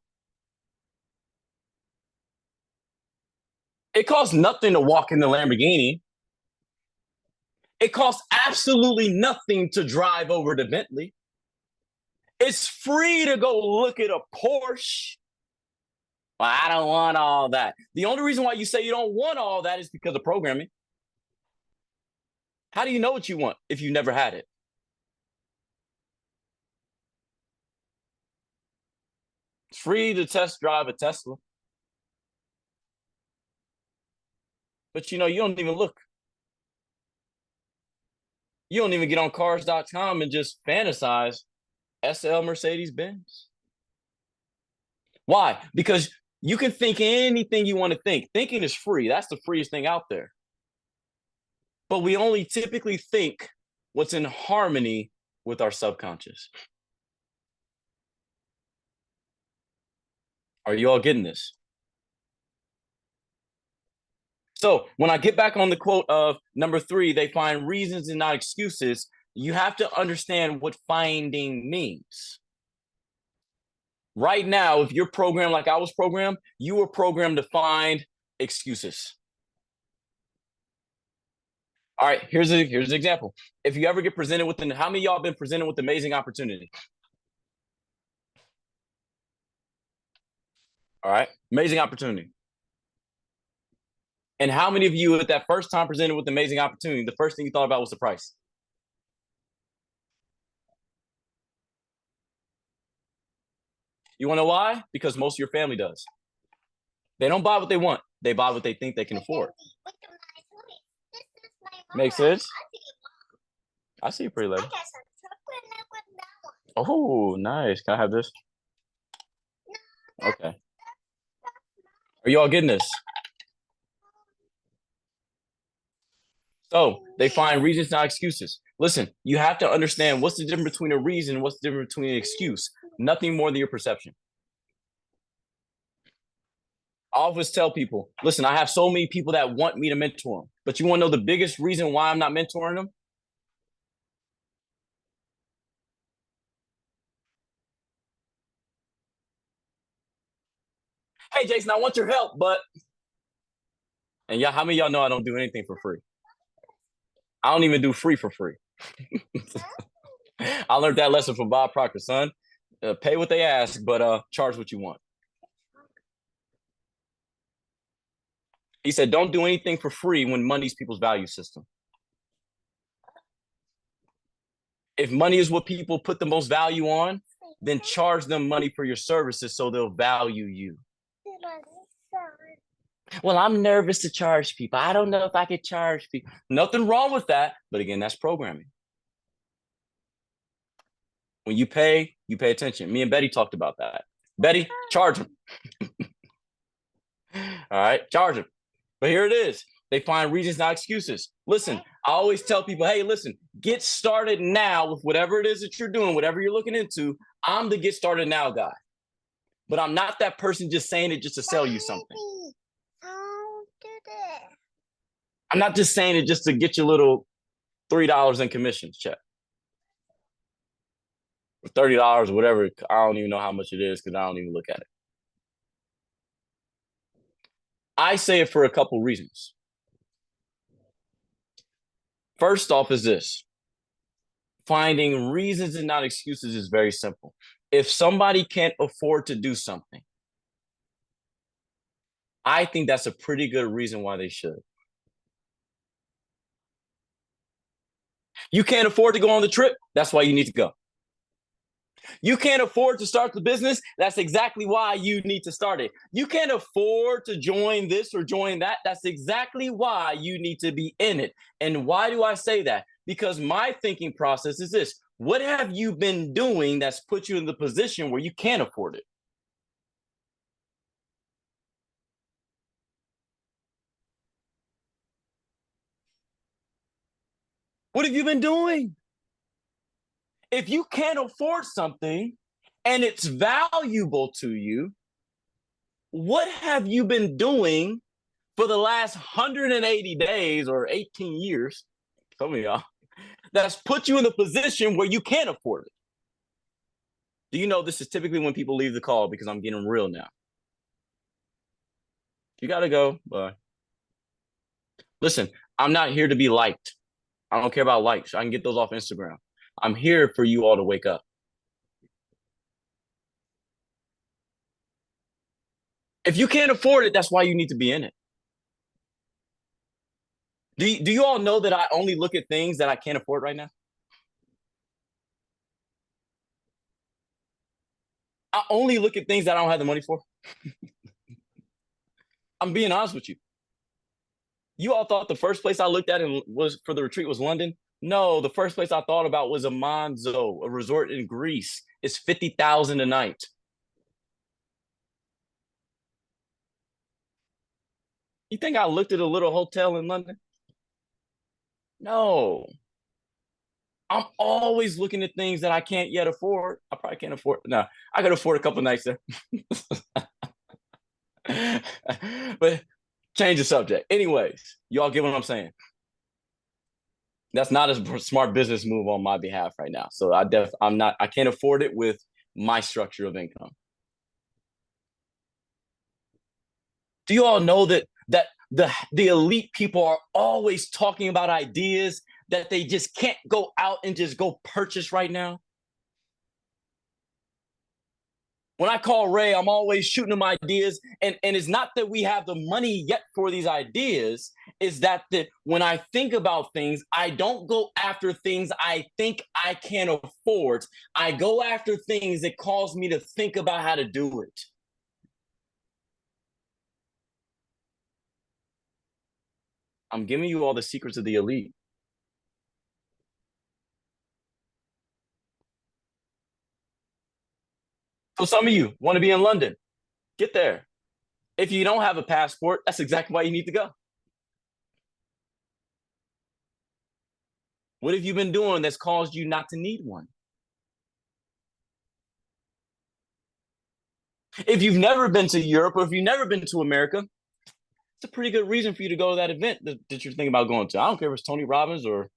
S1: It costs nothing to walk in the Lamborghini. It costs absolutely nothing to drive over to Bentley. It's free to go look at a Porsche. Well, I don't want all that. The only reason why you say you don't want all that is because of programming. How do you know what you want if you never had it? It's free to test drive a Tesla. But you know, you don't even look. You don't even get on cars.com and just fantasize SL Mercedes Benz. Why? Because you can think anything you want to think. Thinking is free. That's the freest thing out there. But we only typically think what's in harmony with our subconscious. Are you all getting this? So when I get back on the quote of number 3, they find reasons and not excuses, you have to understand what finding means. Right now, if you're programmed like I was programmed, you were programmed to find excuses. All right, here's an example. If you ever get presented with how many of y'all been presented with amazing opportunity? All right, amazing opportunity. And how many of you at that first time presented with amazing opportunity, the first thing you thought about was the price? You want to know why? Because most of your family does. They don't buy what they want. They buy what they think they can afford. Makes sense? I see you, pretty lady. Oh, nice. Can I have this? Okay. Are you all getting this? So they find reasons, not excuses. Listen, you have to understand what's the difference between a reason, what's the difference between an excuse. Nothing more than your perception. I always tell people, listen, I have so many people that want me to mentor them. But you want to know the biggest reason why I'm not mentoring them? Hey, Jason, I want your help, but... And y'all, how many of y'all know I don't do anything for free? I don't even do free for free. I learned that lesson from Bob Proctor, son. Pay what they ask, but charge what you want. He said, don't do anything for free when money's people's value system. If money is what people put the most value on, then charge them money for your services so they'll value you. Well, I'm nervous to charge people. I don't know if I could charge people. Nothing wrong with that. But again, that's programming. When you pay attention. Me and Betty talked about that. Betty, charge them. All right, charge them. But here it is. They find reasons, not excuses. Listen, I always tell people, hey, listen, get started now with whatever it is that you're doing, whatever you're looking into. I'm the get started now guy. But I'm not that person just saying it just to sell you something. I'm not just saying it just to get you a little $3 in commissions check. Or $30 or whatever. I don't even know how much it is because I don't even look at it. I say it for a couple reasons. First off is this. Finding reasons and not excuses is very simple. If somebody can't afford to do something, I think that's a pretty good reason why they should. You can't afford to go on the trip, that's why you need to go. You can't afford to start the business, that's exactly why you need to start it. You can't afford to join this or join that, that's exactly why you need to be in it. And why do I say that? Because my thinking process is this. What have you been doing that's put you in the position where you can't afford it? What have you been doing? If you can't afford something and it's valuable to you, what have you been doing for the last 180 days or 18 years, some of y'all, that's put you in the position where you can't afford it? Do you know this is typically when people leave the call because I'm getting real now? You got to go. Bye. Listen, I'm not here to be liked. I don't care about likes. I can get those off Instagram. I'm here for you all to wake up. If you can't afford it, that's why you need to be in it. Do you all know that I only look at things that I can't afford right now? I only look at things that I don't have the money for. I'm being honest with you. You all thought the first place I looked at was for the retreat was London? No, the first place I thought about was a Monzo, a resort in Greece. It's $50,000 a night. You think I looked at a little hotel in London? No. I'm always looking at things that I can't yet afford. I probably can't afford. No, I could afford a couple nights there. But change the subject. Anyways, y'all get what I'm saying? That's not a smart business move on my behalf right now. So I can't afford it with my structure of income. Do you all know that the elite people are always talking about ideas that they just can't go out and just go purchase right now? When I call Ray, I'm always shooting him ideas. And it's not that we have the money yet for these ideas. It's that when I think about things, I don't go after things I think I can afford. I go after things that cause me to think about how to do it. I'm giving you all the secrets of the elite. So some of you want to be in London, get there. If you don't have a passport, that's exactly why you need to go. What have you been doing that's caused you not to need one? If you've never been to Europe or if you've never been to America, it's a pretty good reason for you to go to that event that you're thinking about going to. I don't care if it's Tony Robbins or,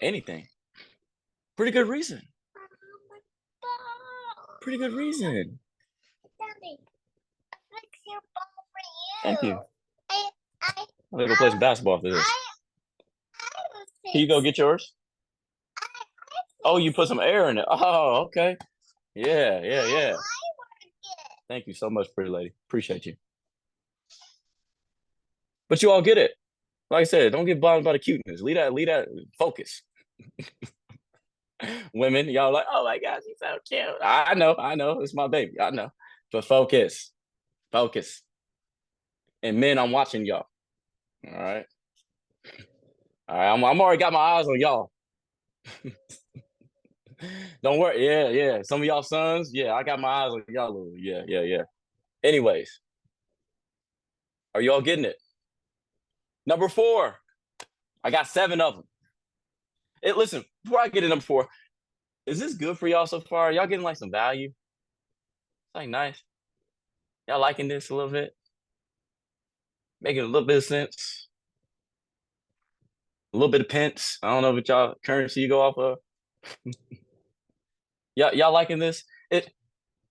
S1: anything. Pretty good reason. Pretty good reason.
S2: Daddy, I fix your ball for you.
S1: Thank you.
S2: I'm
S1: gonna go play some basketball after this.
S2: I
S1: Can you go get yours? Oh, you put some air in it. Oh, okay. Yeah. Thank you so much, pretty lady. Appreciate you. But you all get it. Like I said, don't get bothered by the cuteness. Leave that, focus. Women, y'all like, oh my God, she's so cute. I know, it's my baby. I know. But focus. And men, I'm watching y'all. All right. All right. I'm already got my eyes on y'all. Don't worry. Yeah. Some of y'all sons, yeah, I got my eyes on y'all. Yeah. Anyways, are y'all getting it? Number 4. I got 7 of them. Listen, before I get to number 4, is this good for y'all so far? Y'all getting like some value? It's like nice. Y'all liking this a little bit? Making a little bit of sense? A little bit of pence. I don't know what y'all currency you go off of. Y'all liking this?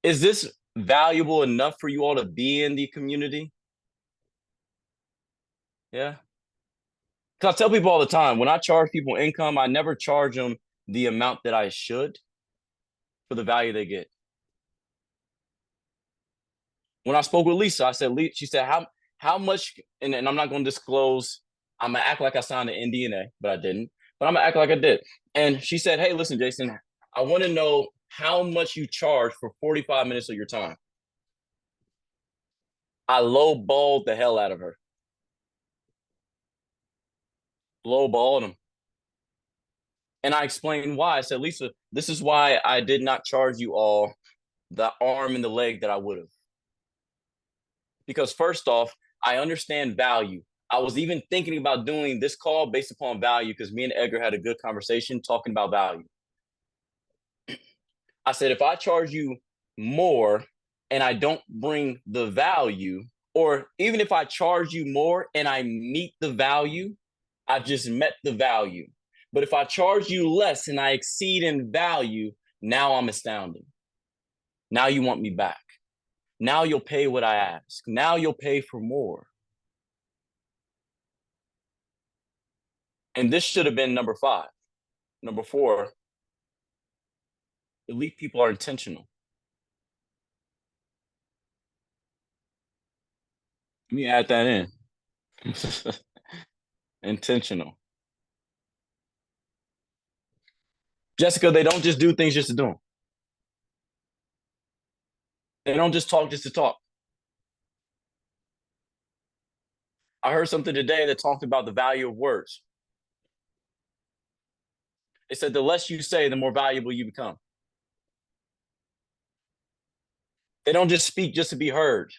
S1: Is this valuable enough for you all to be in the community? Yeah. Because I tell people all the time, when I charge people income, I never charge them the amount that I should for the value they get. When I spoke with Lisa, I said, she said, how much, and I'm not going to disclose, I'm going to act like I signed an NDA, but I didn't. But I'm going to act like I did. And she said, hey, listen, Jason, I want to know how much you charge for 45 minutes of your time. I lowballed the hell out of her. Lowballed him. And I explained why. I said, Lisa, this is why I did not charge you all the arm and the leg that I would have. Because first off, I understand value. I was even thinking about doing this call based upon value because me and Edgar had a good conversation talking about value. I said, if I charge you more and I don't bring the value, or even if I charge you more and I meet the value, I've just met the value. But if I charge you less and I exceed in value, now I'm astounding. Now you want me back. Now you'll pay what I ask. Now you'll pay for more. And this should have been number 5. Number 4, elite people are intentional. Let me add that in. Intentional. Jessica, they don't just do things just to do them. They don't just talk just to talk. I heard something today that talked about the value of words. It said the less you say, the more valuable you become. They don't just speak just to be heard.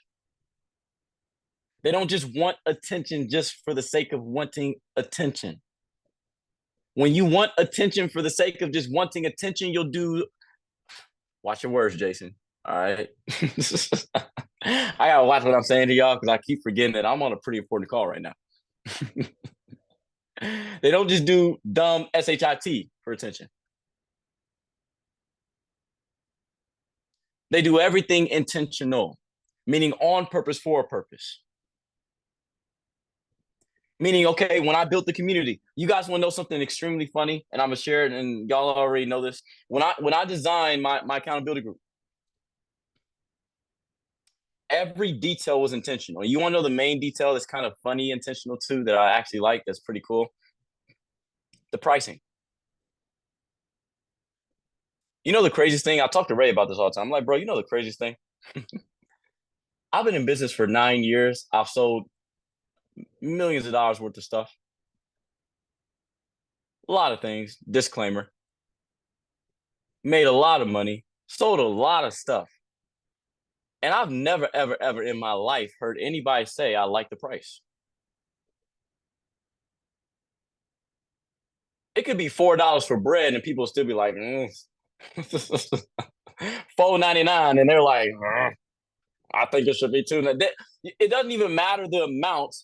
S1: They don't just want attention just for the sake of wanting attention. When you want attention for the sake of just wanting attention, you'll do. Watch your words, Jason. All right. I gotta watch what I'm saying to y'all because I keep forgetting that I'm on a pretty important call right now. They don't just do dumb SHIT for attention. They do everything intentional, meaning on purpose for a purpose. Meaning, okay, when I built the community, you guys want to know something extremely funny, and I'm gonna share it, and y'all already know this. When I designed my accountability group, every detail was intentional. You want to know the main detail that's kind of funny, intentional too, that I actually like, that's pretty cool? The pricing. You know the craziest thing? I talk to Ray about this all the time. I'm like, bro, you know the craziest thing? I've been in business for 9 years. I've sold millions of dollars worth of stuff. A lot of things. Disclaimer. Made a lot of money. Sold a lot of stuff. And I've never, ever, ever in my life heard anybody say, I like the price. It could be $4 for bread and people will still be like, $4.99. And they're like, I think it should be $2. It doesn't even matter the amount.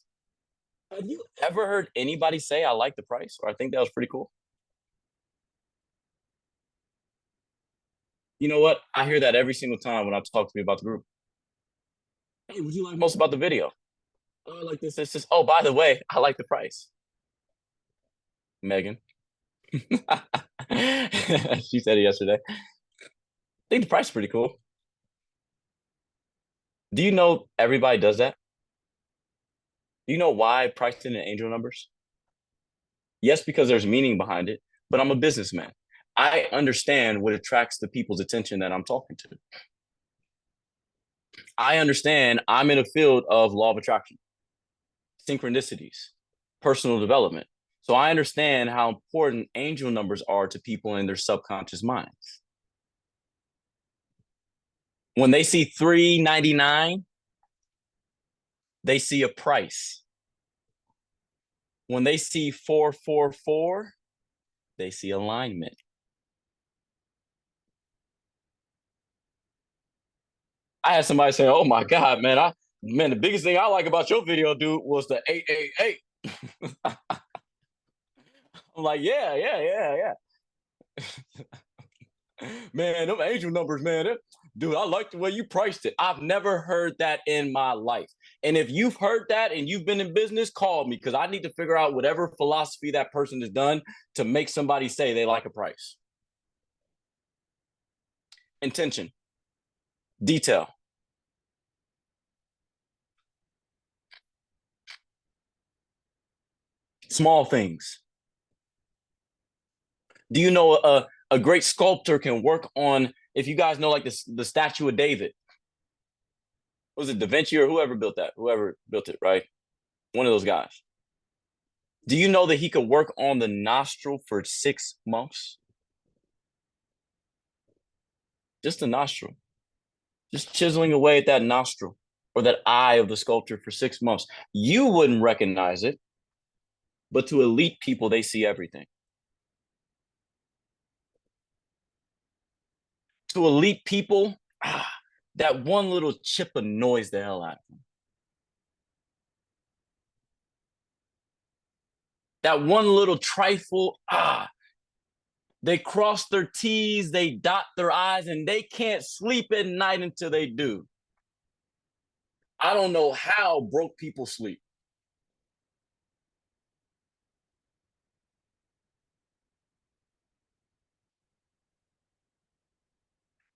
S1: Have you ever heard anybody say, I like the price? Or I think that was pretty cool? You know what? I hear that every single time when I talk to me about the group. Hey, what do you like most about the video? Oh, I like this. It's just, oh, by the way, I like the price. Megan. She said it yesterday. I think the price is pretty cool. Do you know everybody does that? Do you know why pricing in angel numbers? Yes, because there's meaning behind it, but I'm a businessman. I understand what attracts the people's attention that I'm talking to. I understand I'm in a field of law of attraction, synchronicities, personal development. So I understand how important angel numbers are to people in their subconscious minds. When they see 399, they see a price. When they see 444, they see alignment. I had somebody say, "Oh my God, man, the biggest thing I like about your video, dude, was the 888." I'm like, yeah. Man, them angel numbers, man. Dude, I like the way you priced it. I've never heard that in my life. And if you've heard that and you've been in business, call me, because I need to figure out whatever philosophy that person has done to make somebody say they like a price. Intention, detail. Small things. Do you know a great sculptor can work on, if you guys know, like the statue of David? Was it Da Vinci or whoever built that? Whoever built it, right? One of those guys. Do you know that he could work on the nostril for 6 months? Just the nostril. Just chiseling away at that nostril or that eye of the sculptor for 6 months. You wouldn't recognize it, but to elite people, they see everything. To elite people, that one little chip annoys the hell out of them. That one little trifle, they cross their T's, they dot their I's, and they can't sleep at night until they do. I don't know how broke people sleep.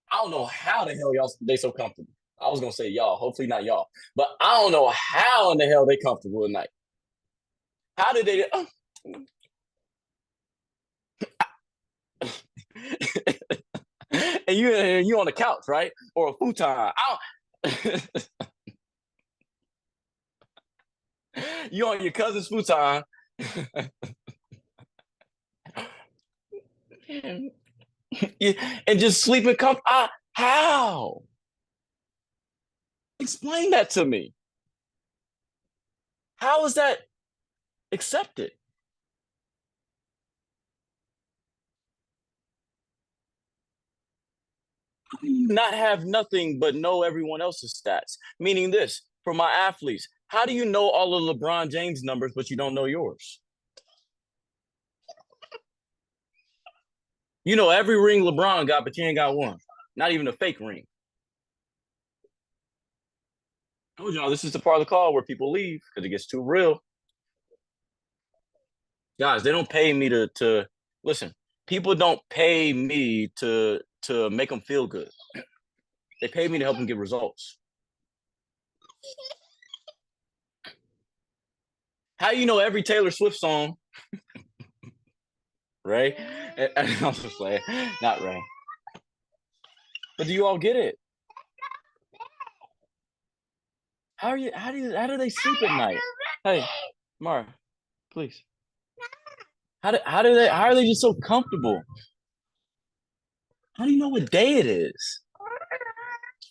S1: I don't know how the hell they so comfortable. I was gonna say y'all, hopefully not y'all, but I don't know how in the hell they comfortable at night. How did they? And you on the couch, right, or a futon? You on your cousin's futon, and just sleeping comfortable. How? Explain that to me. How is that accepted? Not have nothing but know everyone else's stats. Meaning this, for my athletes, how do you know all of LeBron James numbers, but you don't know yours? You know every ring LeBron got, but you ain't got one. Not even a fake ring. I told y'all this is the part of the call where people leave because it gets too real. Guys, they don't pay me to listen. People don't pay me to make them feel good. They pay me to help them get results. How you know every Taylor Swift song? Ray? I'm just playing. Not Ray. But do you all get it? How do they sleep at night? Hey, Mara, please. How are they just so comfortable? How do you know what day it is?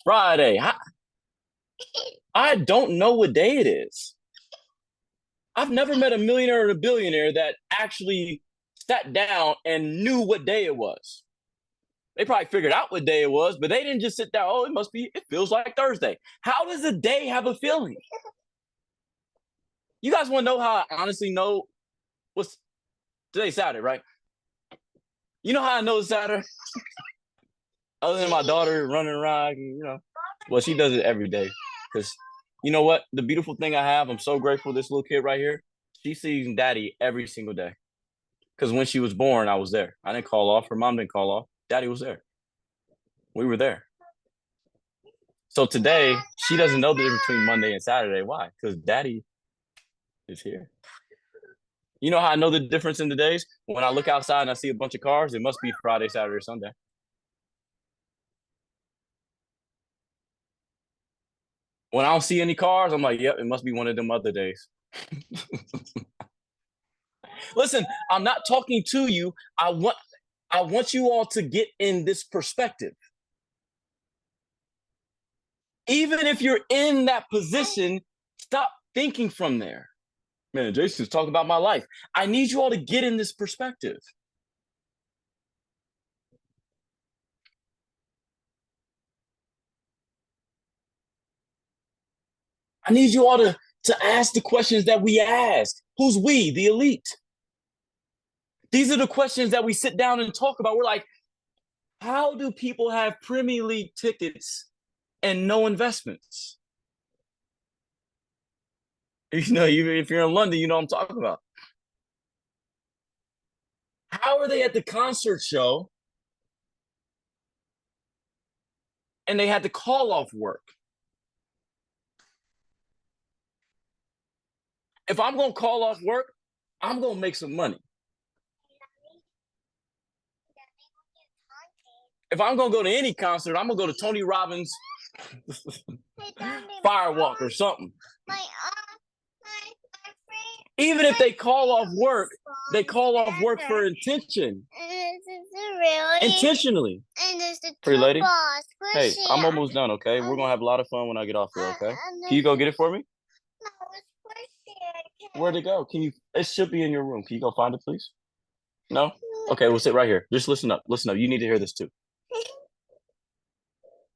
S1: Friday. I don't know what day it is. I've never met a millionaire or a billionaire that actually sat down and knew what day it was. They probably figured out what day it was, but they didn't just sit down. Oh, it feels like Thursday. How does a day have a feeling? You guys want to know how I honestly know what's today's Saturday, right? You know how I know it's Saturday? Other than my daughter running around, well, she does it every day. Because you know what? The beautiful thing I have, I'm so grateful this little kid right here. She sees daddy every single day. Because when she was born, I was there. I didn't call off. Her mom didn't call off. Daddy was there. We were there. So today, she doesn't know the difference between Monday and Saturday. Why? Because daddy is here. You know how I know the difference in the days? When I look outside and I see a bunch of cars, it must be Friday, Saturday, or Sunday. When I don't see any cars, I'm like, yep, it must be one of them other days. Listen, I'm not talking to you. I want you all to get in this perspective. Even if you're in that position, stop thinking from there. Man, Jason's talking about my life. I need you all to get in this perspective. I need you all to ask the questions that we ask. Who's we? The elite. These are the questions that we sit down and talk about. We're like, how do people have Premier League tickets and no investments? You know, even if you're in London, you know what I'm talking about. How are they at the concert show and they had to call off work? If I'm going to call off work, I'm going to make some money. If I'm going to go to any concert, I'm going to go to Tony Robbins' Firewalk or something. Even if they call off work, they call off work for intention. Intentionally. Pretty lady. Hey, I'm almost done, okay? We're going to have a lot of fun when I get off here, okay? Can you go get it for me? Where'd it go? Can you? It should be in your room. Can you go find it, please? No? Okay, we'll sit right here. Just listen up. Listen up. You need to hear this too.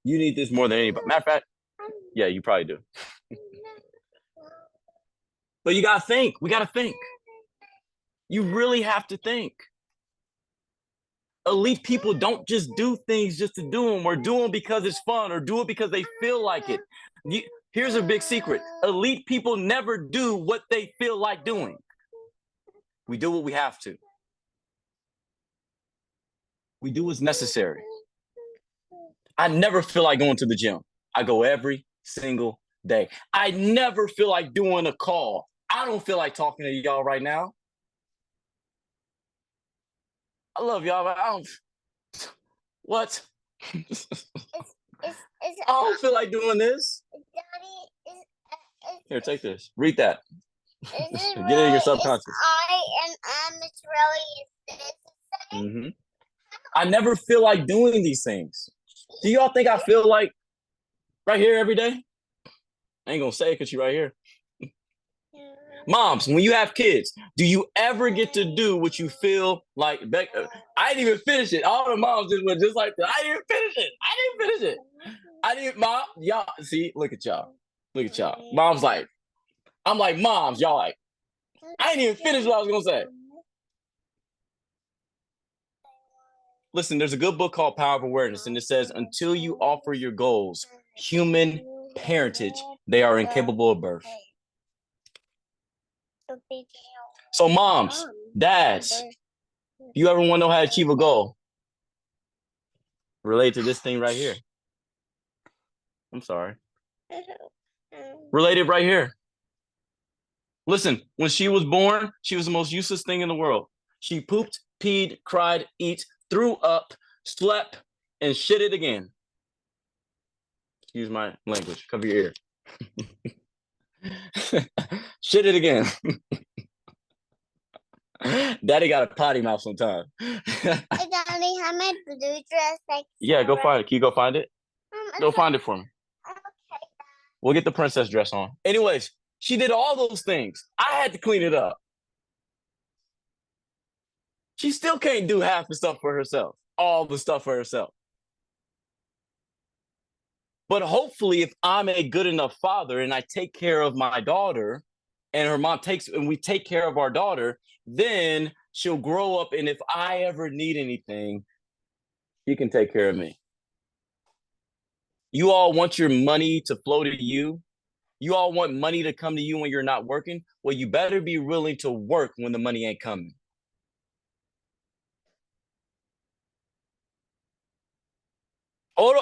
S1: You need this more than anybody. Matter of fact, yeah, you probably do. But you gotta think. We gotta think. You really have to think. Elite people don't just do things just to do them or do them because it's fun or do it because they feel like it. Here's a big secret. Elite people never do what they feel like doing. We do what we have to. We do what's necessary. I never feel like going to the gym. I go every single day. I never feel like doing a call. I don't feel like talking to y'all right now. I love y'all, but I don't. What? I don't feel like doing this. Here, take this. Read that. Get it in your subconscious.
S2: It's really
S1: Mm-hmm. I never feel like doing these things. Do y'all think I feel like right here every day? I ain't gonna say it because you're right here. Moms, when you have kids, do you ever get to do what you feel like? I didn't even finish it. All the moms just went just like that. I didn't finish it. I didn't, mom. Y'all, see, look at y'all. Look at y'all. Mom's like, I'm like, moms, y'all like, I didn't even finish what I was gonna say. Listen, there's a good book called Power of Awareness, and it says, until you offer your goals, human parentage, they are incapable of birth. So moms, dads, you ever want to know how to achieve a goal? Relate to this thing right here. I'm sorry. Related right here. Listen, when she was born, she was the most useless thing in the world. She pooped, peed, cried, eat, threw up, slept, and shit it again. Excuse my language. Cover your ear. Shit it again. Daddy got a potty mouth sometimes.
S2: Daddy, how my blue dress like?
S1: Yeah, go find it. Can you go find it? Go find it for me.
S2: Okay.
S1: We'll get the princess dress on. Anyways, she did all those things. I had to clean it up. She still can't do half the stuff for herself, all the stuff for herself. But hopefully, if I'm a good enough father and I take care of my daughter and her mom and we take care of our daughter, then she'll grow up. And if I ever need anything, she can take care of me. You all want your money to flow to you. You all want money to come to you when you're not working. Well, you better be willing to work when the money ain't coming. Hold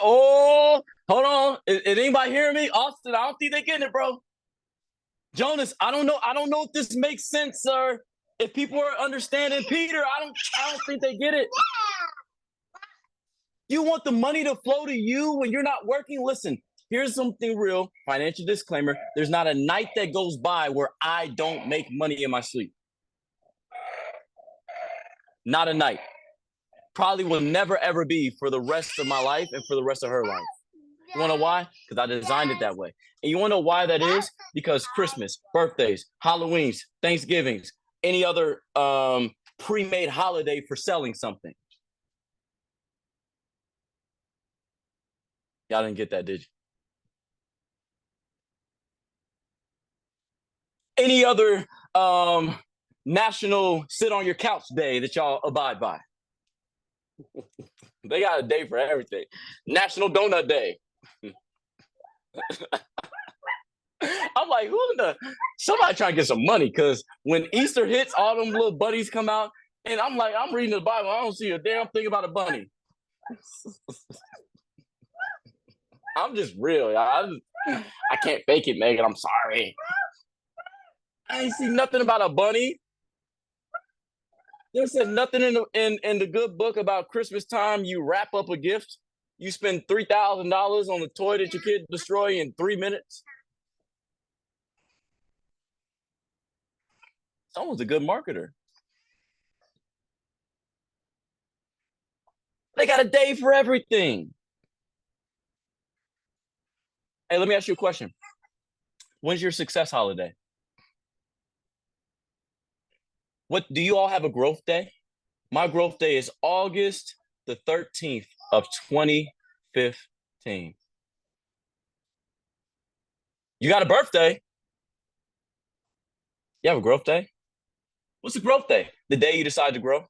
S1: on. Is anybody hearing me? Austin, I don't think they're getting it, bro. Jonas, I don't know if this makes sense, sir. If people are understanding Peter, I don't think they get it. You want the money to flow to you when you're not working? Listen, here's something real. Financial disclaimer. There's not a night that goes by where I don't make money in my sleep. Not a night. Probably will never, ever be for the rest of my life and for the rest of her life. You want to know why? Because I designed it that way. And you want to know why that is? Because Christmas, birthdays, Halloweens, Thanksgivings, any other pre-made holiday for selling something. Y'all didn't get that, did you? Any other national sit on your couch day that y'all abide by? They got a day for everything. National Donut Day. I'm like, who in the somebody trying to get some money? Because when Easter hits, all them little bunnies come out, and I'm like, I'm reading the Bible, I don't see a damn thing about a bunny. I'm just real. I can't fake it, Megan. I'm sorry. I ain't see nothing about a bunny. There said nothing in the good book about Christmas time. You wrap up a gift. You spend $3,000 on a toy that your kid destroy in 3 minutes. Someone's a good marketer. They got a day for everything. Hey, let me ask you a question. When's your success holiday? What do you all have a growth day? My growth day is August the 13th of 2015. You got a birthday? You have a growth day? What's a growth day? The day you decide to grow?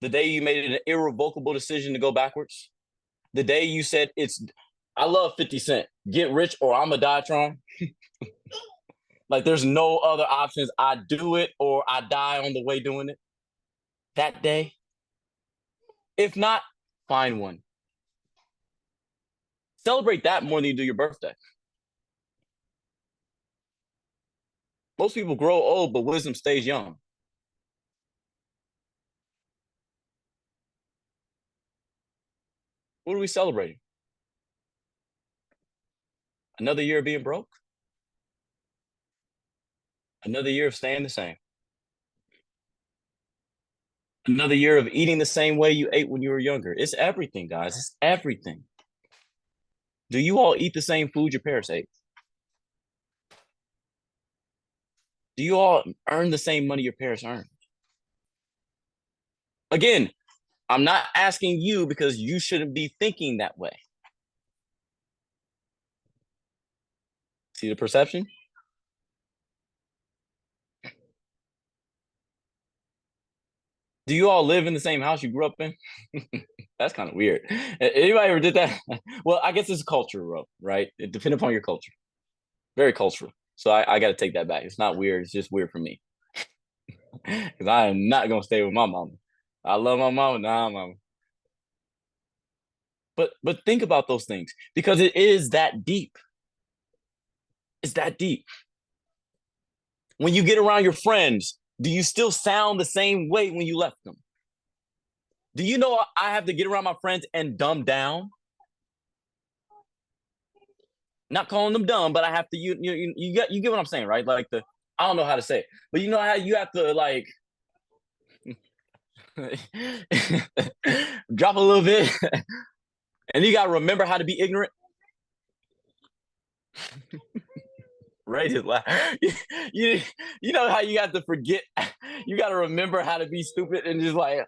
S1: The day you made an irrevocable decision to go backwards? The day you said I love 50 Cent. Get rich or I'm a Diatron. Like there's no other options. I do it or I die on the way doing it. That day. If not, find one. Celebrate that more than you do your birthday. Most people grow old, but wisdom stays young. What are we celebrating? Another year of being broke? Another year of staying the same? Another year of eating the same way you ate when you were younger? It's everything, guys. It's everything. Do you all eat the same food your parents ate? Do you all earn the same money your parents earned? Again, I'm not asking you because you shouldn't be thinking that way. See the perception? Do you all live in the same house you grew up in? That's kind of weird. Anybody ever did that? Well, I guess it's cultural, right? It depends upon your culture. Very cultural. So I got to take that back. It's not weird. It's just weird for me. Because I am not going to stay with my mama. I love my mama. Nah, mama. But think about those things because it is that deep. It's that deep. When you get around your friends, do you still sound the same way when you left them? Do you know I have to get around my friends and dumb down? Not calling them dumb, but I have to. You get what I'm saying, right? Like I don't know how to say it, but you know how you have to like drop a little bit, and you gotta remember how to be ignorant. Right? You know how you have to forget. You got to remember how to be stupid and just like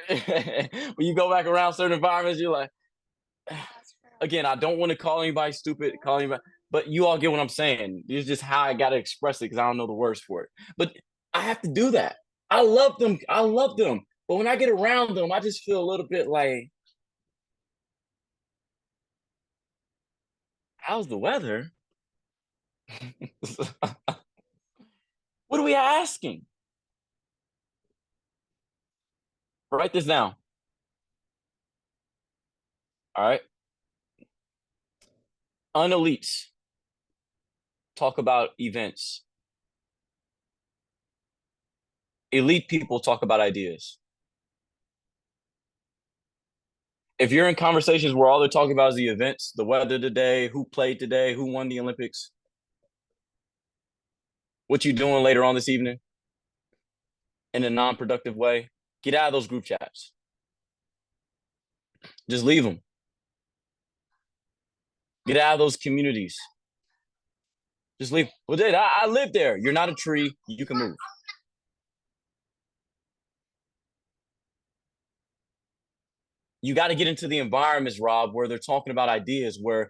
S1: when you go back around certain environments, you're like, again, I don't want to call anybody stupid, but you all get what I'm saying. It's just how I got to express it because I don't know the words for it. But I have to do that. I love them. I love them. But when I get around them, I just feel a little bit like, how's the weather? What are we asking? Write this down. All right. Unelites talk about events. Elite people talk about ideas. If you're in conversations where all they're talking about is the events, the weather today, who played today, who won the Olympics, what you doing later on this evening in a non-productive way, get out of those group chats. Just leave them. Get out of those communities. Just leave. Well, Jade, I live there. You're not a tree. You can move. You got to get into the environments, Rob, where they're talking about ideas, where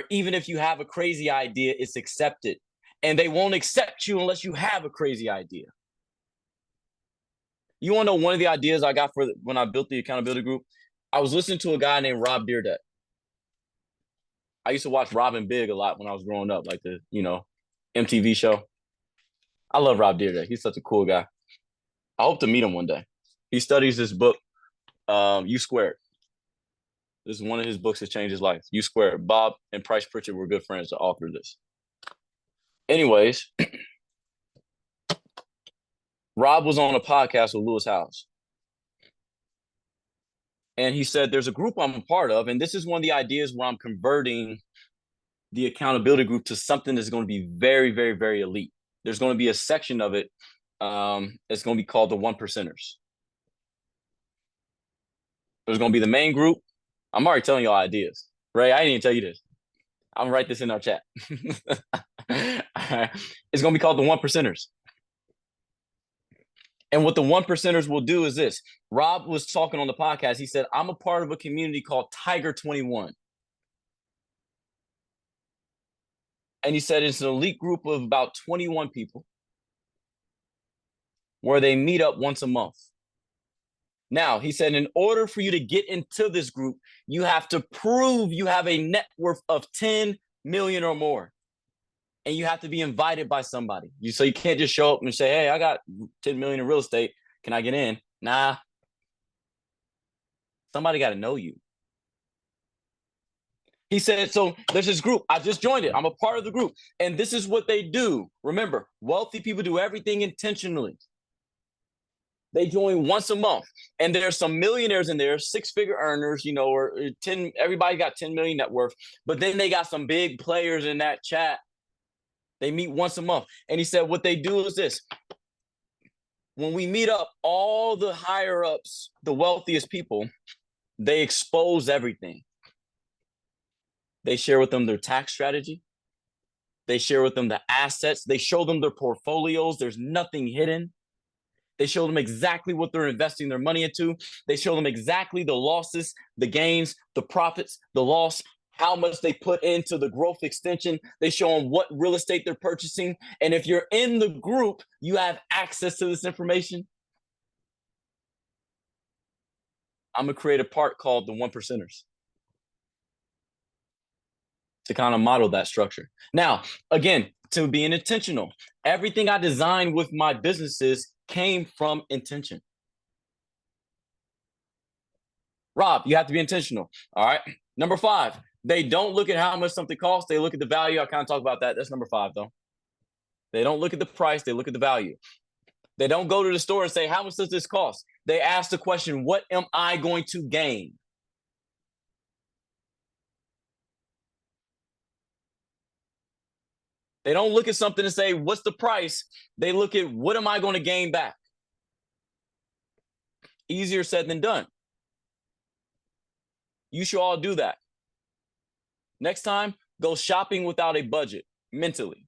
S1: even if you have a crazy idea, it's accepted. And they won't accept you unless you have a crazy idea. You want to know one of the ideas I got for when I built the accountability group? I was listening to a guy named Rob Dyrdek. I used to watch Robin Big a lot when I was growing up, like the, MTV show. I love Rob Dyrdek. He's such a cool guy. I hope to meet him one day. He studies this book, U Squared. This is one of his books that changed his life. U Squared. Bob and Price Pritchard were good friends, the author of this. Anyways, Rob was on a podcast with Lewis Howes. And he said, there's a group I'm a part of, and this is one of the ideas where I'm converting the accountability group to something that's going to be very, very, very elite. There's going to be a section of it. It's going to be called the One Percenters. There's going to be the main group. I'm already telling y'all ideas. Ray, I didn't even tell you this. I'm going to write this in our chat. It's going to be called the One Percenters. And what the One Percenters will do is this. Rob was talking on the podcast. He said, I'm a part of a community called Tiger 21. And he said it's an elite group of about 21 people where they meet up once a month. Now, he said, in order for you to get into this group, you have to prove you have a net worth of 10 million or more. And you have to be invited by somebody. So you can't just show up and say, hey, I got 10 million in real estate. Can I get in? Nah. Somebody got to know you. He said, so there's this group. I just joined it. I'm a part of the group. And this is what they do. Remember, wealthy people do everything intentionally. They join once a month. And there's some millionaires in there, six-figure earners, or 10, everybody got 10 million net worth. But then they got some big players in that chat. They meet once a month. And he said what they do is this. When we meet up, all the higher ups, the wealthiest people, they expose everything. They share with them their tax strategy. They share with them the assets. They show them their portfolios. There's nothing hidden. They show them exactly what they're investing their money into. They show them exactly the losses, the gains, the profits, the loss, how much they put into the growth extension. They show them what real estate they're purchasing. And if you're in the group, you have access to this information. I'm going to create a part called the One Percenters to kind of model that structure. Now, again, to being intentional, everything I designed with my businesses came from intention. Rob, you have to be intentional. All right. Number 5, they don't look at how much something costs. They look at the value. I kind of talked about that. That's number 5, though. They don't look at the price. They look at the value. They don't go to the store and say, how much does this cost? They ask the question, what am I going to gain? They don't look at something and say, what's the price? They look at, what am I going to gain back? Easier said than done. You should all do that. Next time, go shopping without a budget, mentally.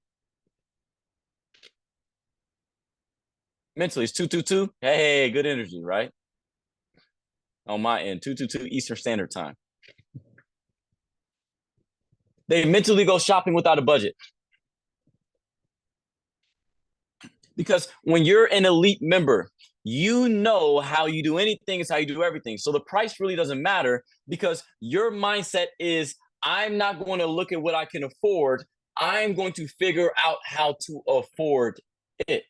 S1: Mentally, it's 222. Hey, good energy, right? On my end, 222 Eastern Standard Time. They mentally go shopping without a budget. Because when you're an elite member, you know how you do anything is how you do everything. So the price really doesn't matter because your mindset is, I'm not going to look at what I can afford. I'm going to figure out how to afford it.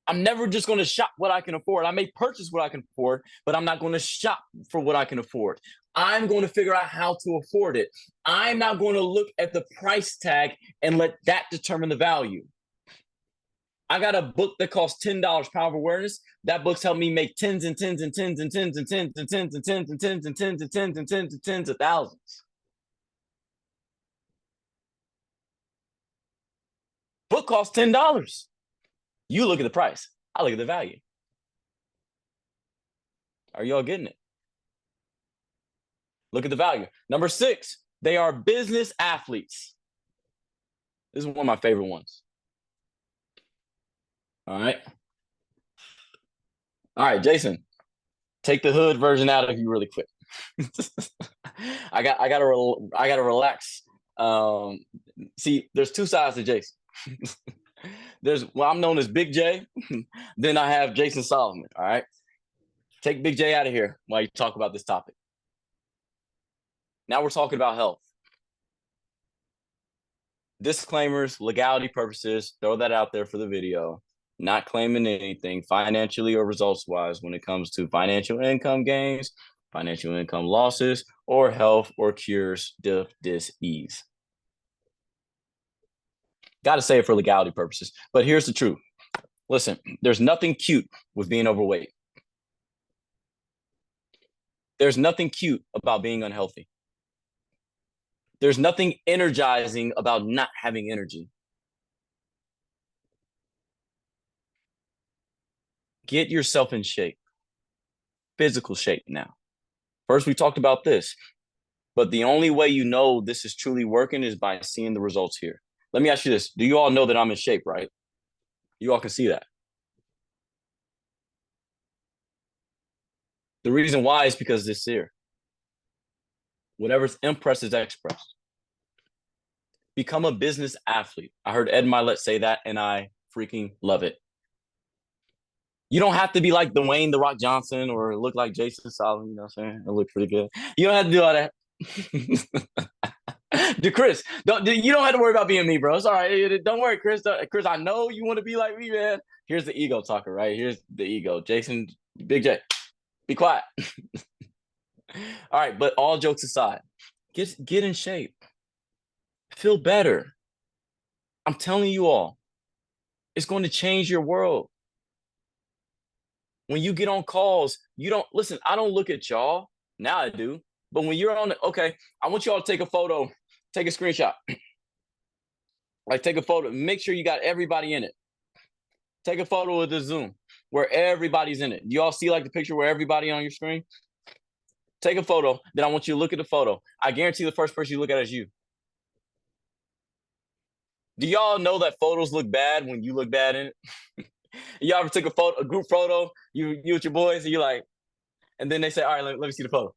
S1: I'm never just going to shop what I can afford. I may purchase what I can afford, but I'm not going to shop for what I can afford. I'm going to figure out how to afford it. I'm not going to look at the price tag and let that determine the value. I got a book that costs $10, Power of Awareness. That book's helped me make tens and tens and tens and tens and tens and tens and tens and tens and tens and tens and tens and tens of thousands. Book costs $10. You look at the price. I look at the value. Are y'all getting it? Look at the value. Number 6, they are business athletes. This is one of my favorite ones. All right. All right, Jason, take the hood version out of you really quick. I gotta relax. See, there's 2 sides to Jason. I'm known as Big J. Then I have Jason Solomon. All right. Take Big J out of here while you talk about this topic. Now we're talking about health. Disclaimers, legality purposes, throw that out there for the video. Not claiming anything financially or results-wise when it comes to financial income gains, financial income losses, or health or cures dis-ease. Got to say it for legality purposes. But here's the truth. Listen, there's nothing cute with being overweight. There's nothing cute about being unhealthy. There's nothing energizing about not having energy. Get yourself in shape. Physical shape now. First, we talked about this. But the only way you know this is truly working is by seeing the results here. Let me ask you this. Do you all know that I'm in shape, right? You all can see that. The reason why is because this here. Whatever's impressed is expressed. Become a business athlete. I heard Ed Milet say that, and I freaking love it. You don't have to be like Dwayne "The Rock" Johnson or look like Jason Solomon. You know what I'm saying? It look pretty good. You don't have to do all that. Dude, Chris, you don't have to worry about being me, bro. It's all right. Don't worry, Chris. Chris, I know you want to be like me, man. Here's the ego talker, right? Here's the ego. Jason, Big J, be quiet. All right, but all jokes aside, get in shape. Feel better. I'm telling you all, it's going to change your world. When you get on calls, you don't listen. I don't look at y'all. Now I do. But when you're on it, okay, I want y'all to take a photo, take a screenshot. Like take a photo, make sure you got everybody in it. Take a photo of the Zoom where everybody's in it. Do y'all see like the picture where everybody on your screen? Take a photo, then I want you to look at the photo. I guarantee the first person you look at is you. Do y'all know that photos look bad when you look bad in it? Y'all ever took a group photo, you with your boys, and you're like, and then they say, all right, let me see the photo.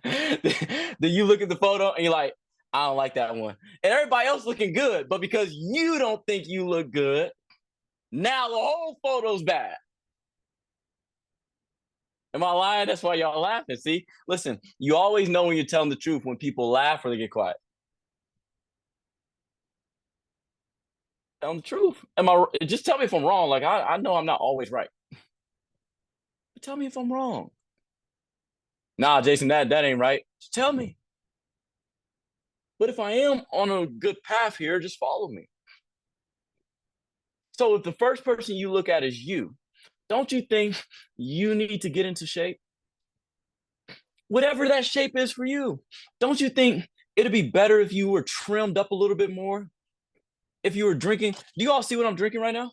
S1: Then you look at the photo and you're like, I don't like that one. And everybody else looking good, but because you don't think you look good, now the whole photo's bad. Am I lying? That's why y'all laughing. See, listen, you always know when you're telling the truth when people laugh or they get quiet. Tell them the truth. Just tell me if I'm wrong. Like I know I'm not always right. But tell me if I'm wrong. Nah, Jason, that ain't right. Just tell me. But if I am on a good path here, just follow me. So if the first person you look at is you, don't you think you need to get into shape? Whatever that shape is for you, don't you think it'd be better if you were trimmed up a little bit more? If you were drinking, do you all see what I'm drinking right now?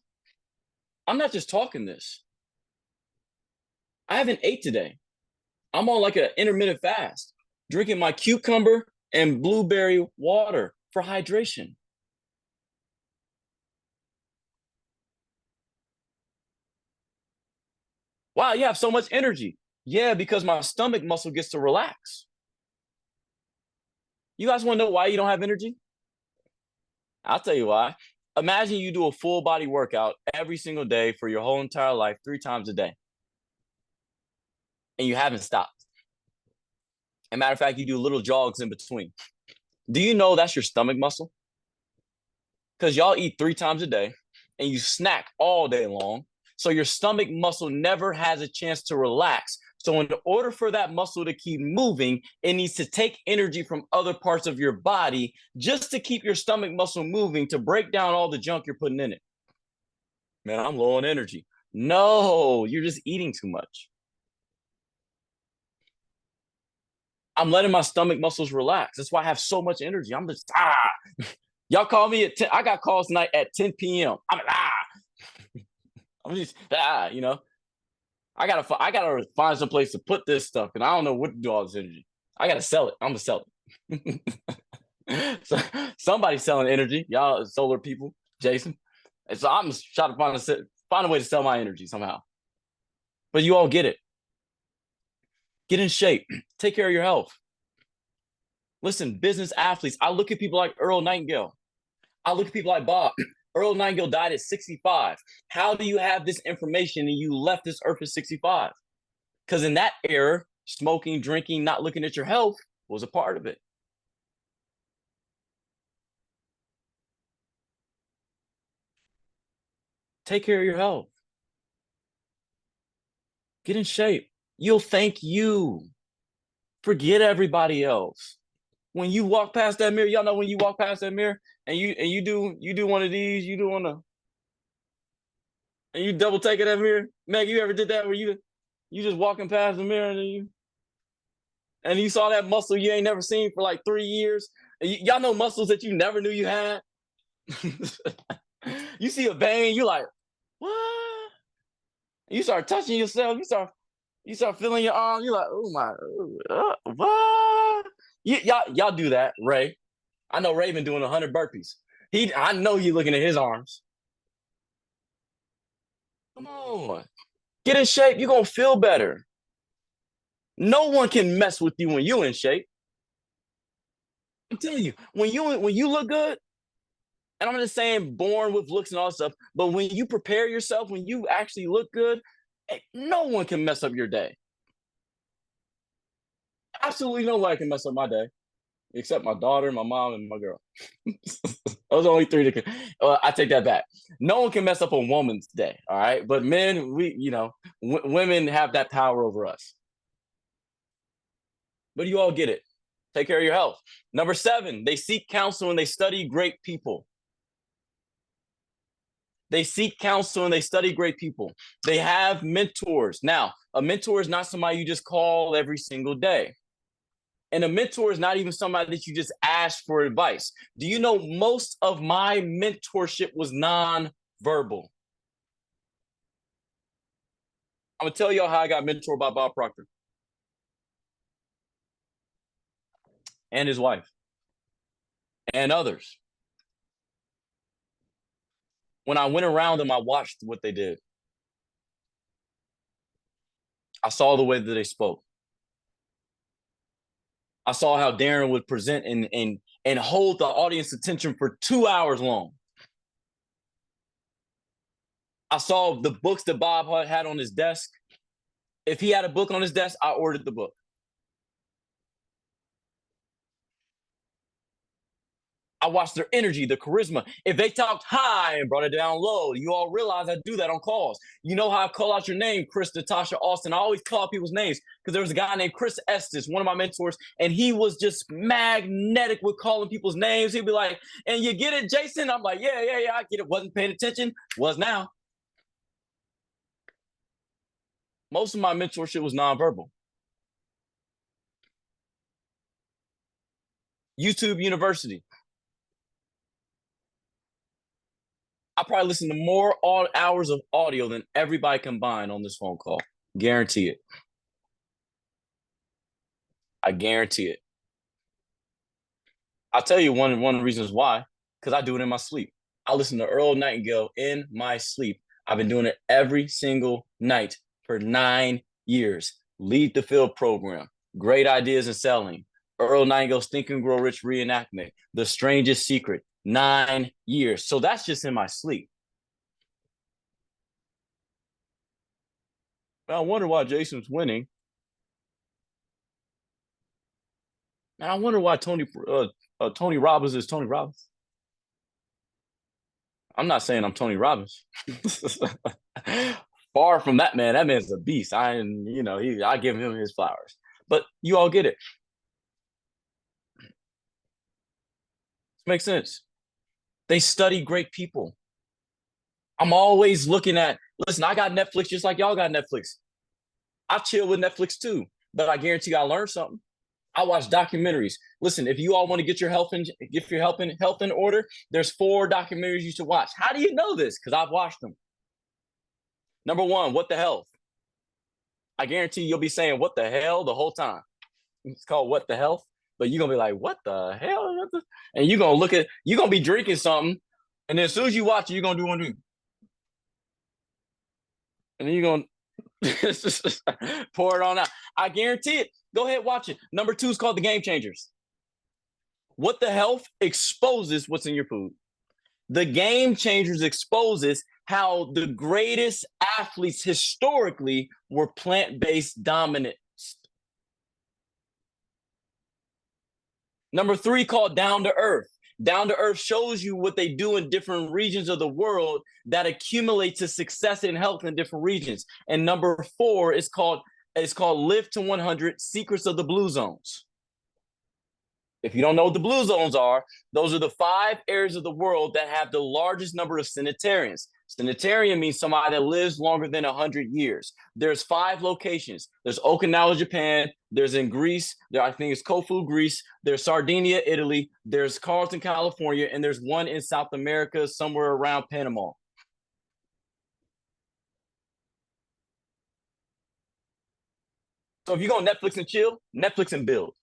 S1: I'm not just talking this. I haven't ate today. I'm on like an intermittent fast, drinking my cucumber and blueberry water for hydration. Wow, you have so much energy. Yeah, because my stomach muscle gets to relax. You guys want to know why you don't have energy? I'll tell you why. Imagine you do a full body workout every single day for your whole entire life, 3 times a day, and you haven't stopped. As a matter of fact, you do little jogs in between. Do you know that's your stomach muscle? Because y'all eat 3 times a day and you snack all day long. So your stomach muscle never has a chance to relax. So in order for that muscle to keep moving, it needs to take energy from other parts of your body just to keep your stomach muscle moving, to break down all the junk you're putting in it. Man, I'm low on energy. No, you're just eating too much. I'm letting my stomach muscles relax. That's why I have so much energy. I'm just, Y'all call me at 10. I got calls tonight at 10 p.m. I'm like, I'm just, you know. I gotta find some place to put this stuff, and I don't know what to do all this energy. I gotta sell it. I'm gonna sell it. So, somebody's selling energy, y'all solar people, Jason. And so I'm just trying to find a way to sell my energy somehow. But you all get it. Get in shape. Take care of your health. Listen, business athletes. I look at people like Earl Nightingale. I look at people like Bob. Earl Nightingale died at 65. How do you have this information and you left this earth at 65? Because in that era, smoking, drinking, not looking at your health was a part of it. Take care of your health. Get in shape. You'll thank you. Forget everybody else. When you walk past that mirror, y'all know when you walk past that mirror and you do one of these, you do one of, and you double take at that mirror. Meg, you ever did that where you just walking past the mirror and you saw that muscle you ain't never seen for like 3 years? Y'all know muscles that you never knew you had? You see a vein, you like, what? You start touching yourself, you start feeling your arm, you're like, oh my, what? Y'all do that, Ray. I know Ray been doing 100 burpees. I know you looking at his arms. Come on. Get in shape. You're going to feel better. No one can mess with you when you're in shape. I'm telling you, when you look good, and I'm just saying born with looks and all that stuff, but when you prepare yourself, when you actually look good, no one can mess up your day. Absolutely no one can mess up my day, except my daughter, my mom, and my girl. Those are only three that can. I take that back. No one can mess up a woman's day, all right? But men, women have that power over us. But you all get it. Take care of your health. Number 7, they seek counsel and they study great people. They seek counsel and they study great people. They have mentors. Now, a mentor is not somebody you just call every single day. And a mentor is not even somebody that you just ask for advice. Do you know most of my mentorship was non-verbal? I'm going to tell y'all how I got mentored by Bob Proctor and his wife and others. When I went around them, I watched what they did. I saw the way that they spoke. I saw how Darren would present and hold the audience attention for 2 hours long. I saw the books that Bob had on his desk. If he had a book on his desk, I ordered the book. I watched their energy, the charisma. If they talked high and brought it down low, you all realize I do that on calls. You know how I call out your name, Chris, Natasha, Austin. I always call out people's names because there was a guy named Chris Estes, one of my mentors, and he was just magnetic with calling people's names. He'd be like, and you get it, Jason? I'm like, yeah, I get it. Wasn't paying attention. Was now. Most of my mentorship was nonverbal. YouTube University. I probably listen to more hours of audio than everybody combined on this phone call. Guarantee it. I guarantee it. I'll tell you one of the reasons why, because I do it in my sleep. I listen to Earl Nightingale in my sleep. I've been doing it every single night for 9 years. Lead the Field program, Great Ideas in Selling, Earl Nightingale's Think and Grow Rich reenactment, The Strangest Secret, 9 years. So that's just in my sleep. I wonder why Jason's winning. And I wonder why Tony Robbins is Tony Robbins. I'm not saying I'm Tony Robbins. Far from that man. That man's a beast. I give him his flowers. But you all get it. This makes sense. They study great people. I'm always looking at, listen, I got Netflix just like y'all got Netflix. I chill with Netflix too, but I guarantee you I learned something. I watch documentaries. Listen, if you all want to get your health in order, there's 4 documentaries you should watch. How do you know this? Because I've watched them. Number 1, What the Health? I guarantee you'll be saying what the hell the whole time. It's called What the Health, but you're gonna be like, what the hell? And you're gonna be drinking something, and then as soon as you watch it, you're gonna do one thing. And then you're gonna pour it on out. I guarantee it. Go ahead, watch it. Number 2 is called The Game Changers. What the Health exposes what's in your food. The Game Changers exposes how the greatest athletes historically were plant-based dominant. Number 3 called Down to Earth. Down to Earth shows you what they do in different regions of the world that accumulate to success and health in different regions. And number 4 is called Live to 100, Secrets of the Blue Zones. If you don't know what the blue zones are, those are the 5 areas of the world that have the largest number of centenarians. Centenarian means somebody that lives longer than 100 years. There's 5 locations. There's Okinawa, Japan. There's in Greece. I think it's Corfu, Greece. There's Sardinia, Italy. There's Carlton, California. And there's one in South America, somewhere around Panama. So if you go Netflix and chill, Netflix and build.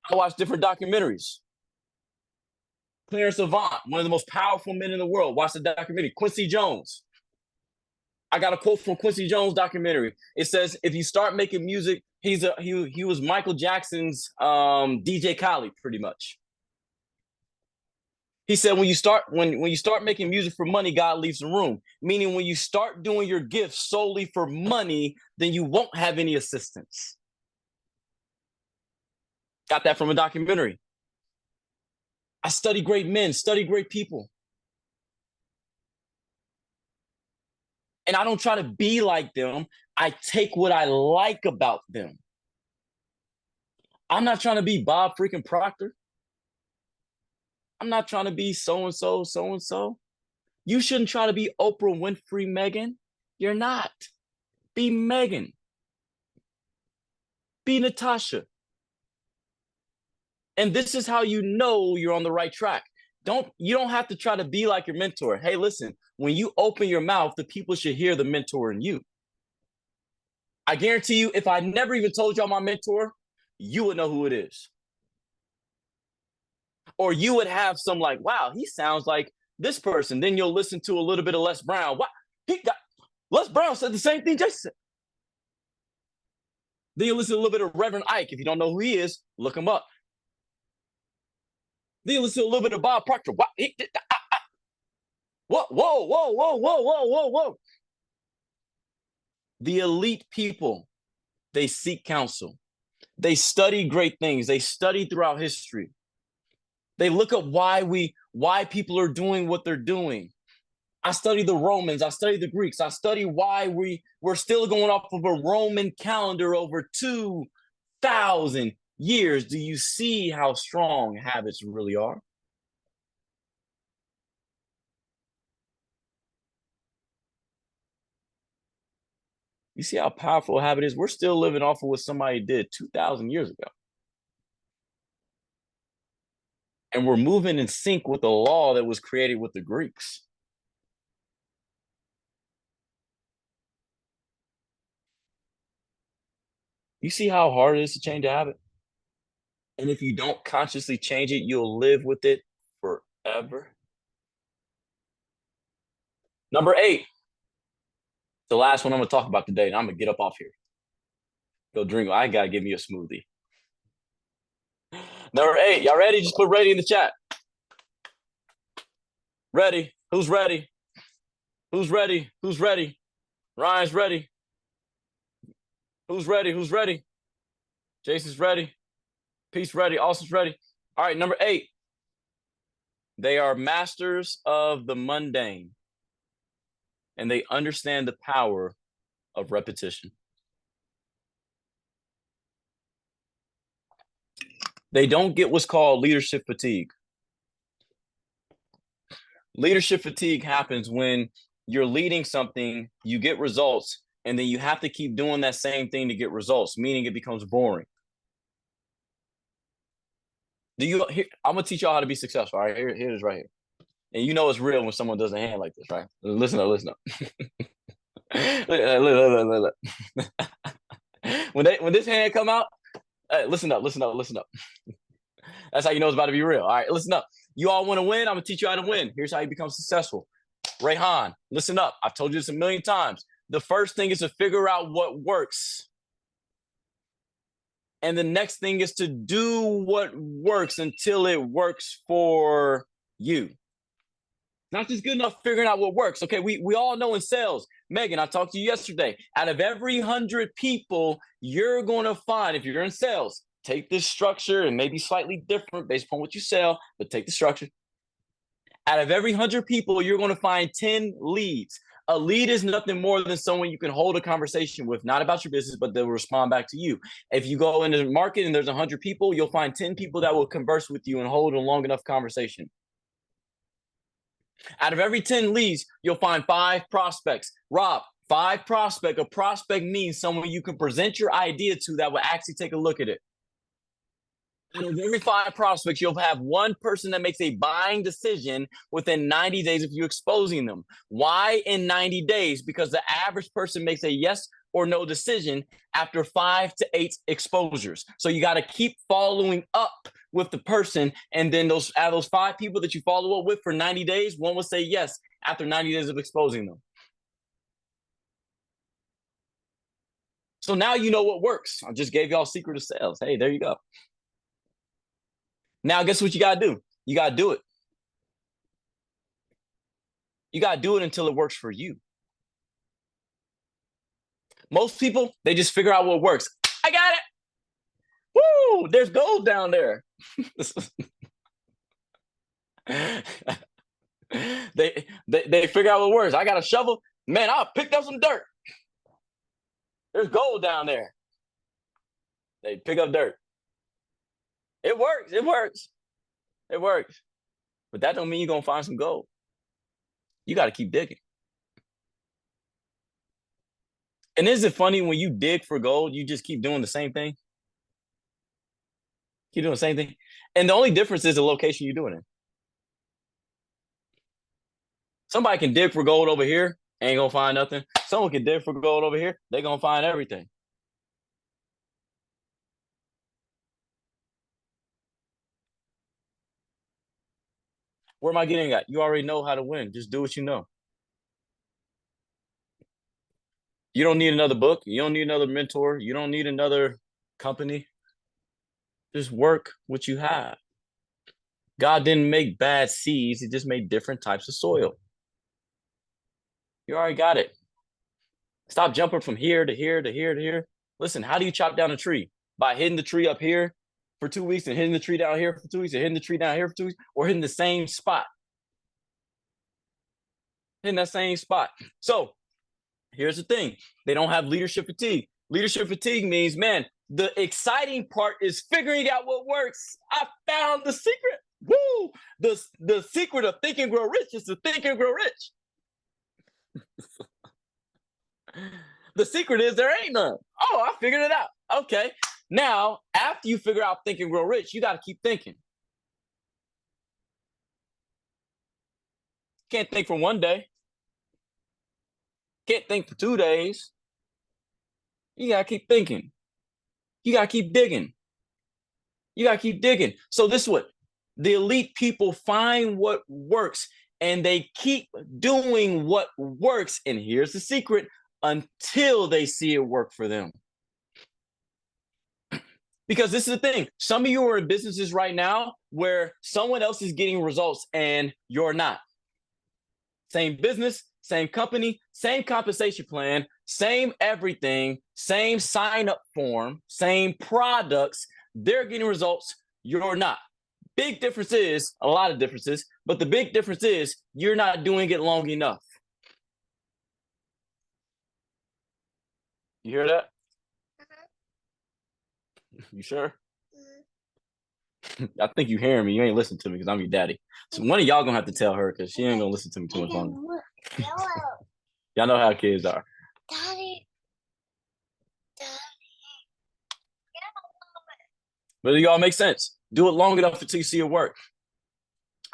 S1: I watch different documentaries. Clarence Avant, one of the most powerful men in the world. Watch the documentary. Quincy Jones. I got a quote from Quincy Jones documentary. It says, if you start making music, he was Michael Jackson's DJ Khaled, pretty much. He said, when you start making music for money, God leaves the room. Meaning when you start doing your gifts solely for money, then you won't have any assistance. Got that from a documentary. I study great men, study great people. And I don't try to be like them. I take what I like about them. I'm not trying to be Bob freaking Proctor. I'm not trying to be so-and-so, so-and-so. You shouldn't try to be Oprah Winfrey Megan. You're not. Be Megan. Be Natasha. And this is how you know you're on the right track. You don't have to try to be like your mentor. Hey, listen, when you open your mouth, the people should hear the mentor in you. I guarantee you, if I never even told y'all my mentor, you would know who it is. Or you would have some like, wow, he sounds like this person. Then you'll listen to a little bit of Les Brown. What? Les Brown said the same thing Jason said. Then you listen to a little bit of Reverend Ike. If you don't know who he is, look him up. Then you listen to a little bit of Bob Proctor. What? Whoa, whoa, whoa, whoa, whoa, whoa, whoa, whoa. The elite people, they seek counsel. They study great things. They study throughout history. They look up why people are doing what they're doing. I study the Romans. I study the Greeks. I study why we're still going off of a Roman calendar over 2,000 years. Do you see how strong habits really are? You see how powerful a habit is? We're still living off of what somebody did 2,000 years ago. And we're moving in sync with the law that was created with the Greeks. You see how hard it is to change a habit? And if you don't consciously change it, you'll live with it forever. Number 8, the last one I'm going to talk about today, and I'm going to get up off here. Go drink. I got to give me a smoothie. Number 8, y'all ready? Just put ready in the chat. Ready? Who's ready? Who's ready? Who's ready? Ryan's ready. Who's ready? Who's ready? Jason's ready. Pete's ready. Austin's ready. All right, number 8. They are masters of the mundane. and they understand the power of repetition. They don't get what's called leadership fatigue. Leadership fatigue happens when you're leading something, you get results, and then you have to keep doing that same thing to get results, meaning it becomes boring. I'm gonna teach y'all how to be successful. All right, here it is right here. And you know it's real when someone does a hand like this, right? Listen up. Look. When this hand come out, hey, listen up. That's how you know it's about to be real. All right, listen up. You all want to win? I'm gonna teach you how to win. Here's how you become successful. Rayhan, listen up. I've told you this a million times. The first thing is to figure out what works. And the next thing is to do what works until it works for you. Not just good enough figuring out what works. Okay, we all know in sales. Megan, I talked to you yesterday. Out of every 100 people, you're going to find, if you're in sales, take this structure and maybe slightly different based upon what you sell, but take the structure. Out of every 100 people, you're going to find 10 leads. A lead is nothing more than someone you can hold a conversation with, not about your business, but they'll respond back to you. If you go into the market and there's 100 people, you'll find 10 people that will converse with you and hold a long enough conversation. Out of every 10 leads, you'll find 5 prospects. Rob, 5 prospect. A prospect means someone you can present your idea to that will actually take a look at it. Out of every 5 prospects, you'll have 1 person that makes a buying decision within 90 days of you exposing them. Why in 90 days? Because the average person makes a yes or no decision after 5 to 8 exposures. So you got to keep following up with the person. And then those 5 people that you follow up with for 90 days, 1 will say yes after 90 days of exposing them. So now you know what works. I just gave y'all secret of sales. Hey, there you go. Now, guess what you got to do? You got to do it. You got to do it until it works for you. Most people, they just figure out what works. I got it. Woo, there's gold down there. They figure out what works. I got a shovel. Man, I picked up some dirt. There's gold down there. They pick up dirt. It works. But that don't mean you're going to find some gold. You got to keep digging. And is it funny when you dig for gold, you just keep doing the same thing? Keep doing the same thing. And the only difference is the location you're doing it in. Somebody can dig for gold over here, ain't going to find nothing. Someone can dig for gold over here, they're going to find everything. Where am I getting at? You already know how to win. Just do what you know. You don't need another book. You don't need another mentor. You don't need another company. Just work what you have. God didn't make bad seeds. He just made different types of soil. You already got it. Stop jumping from here to here to here to here. Listen, how do you chop down a tree? By hitting the tree up here for 2 weeks and hitting the tree down here for 2 weeks and hitting the tree down here for 2 weeks, or hitting the same spot. Hitting that same spot. So here's the thing. They don't have leadership fatigue. Leadership fatigue means, man, the exciting part is figuring out what works. I found the secret. Woo! The secret of Think and Grow Rich is to think and grow rich. The secret is there ain't none. Oh, I figured it out. Okay. Now, after you figure out Think and Grow Rich, you got to keep thinking. Can't think for 1 day. Can't think for 2 days. You got to keep thinking. You got to keep digging. You got to keep digging. So this is what the elite people find what works and they keep doing what works. And here's the secret, until they see it work for them. Because this is the thing. Some of you are in businesses right now where someone else is getting results and you're not. Same business, same company, same compensation plan, same everything, same sign-up form, same products. They're getting results, you're not. Big difference is, a lot of differences, but the big difference is you're not doing it long enough. You hear that?
S2: Uh-huh.
S1: You sure?
S2: Mm.
S1: I think you hearing me. You ain't listening to me because I'm your daddy. So one of y'all gonna have to tell her because she ain't gonna listen to me too much longer.
S2: Yellow.
S1: Y'all know how kids are.
S2: Daddy. Daddy.
S1: But y'all make sense. Do it long enough until you see it work.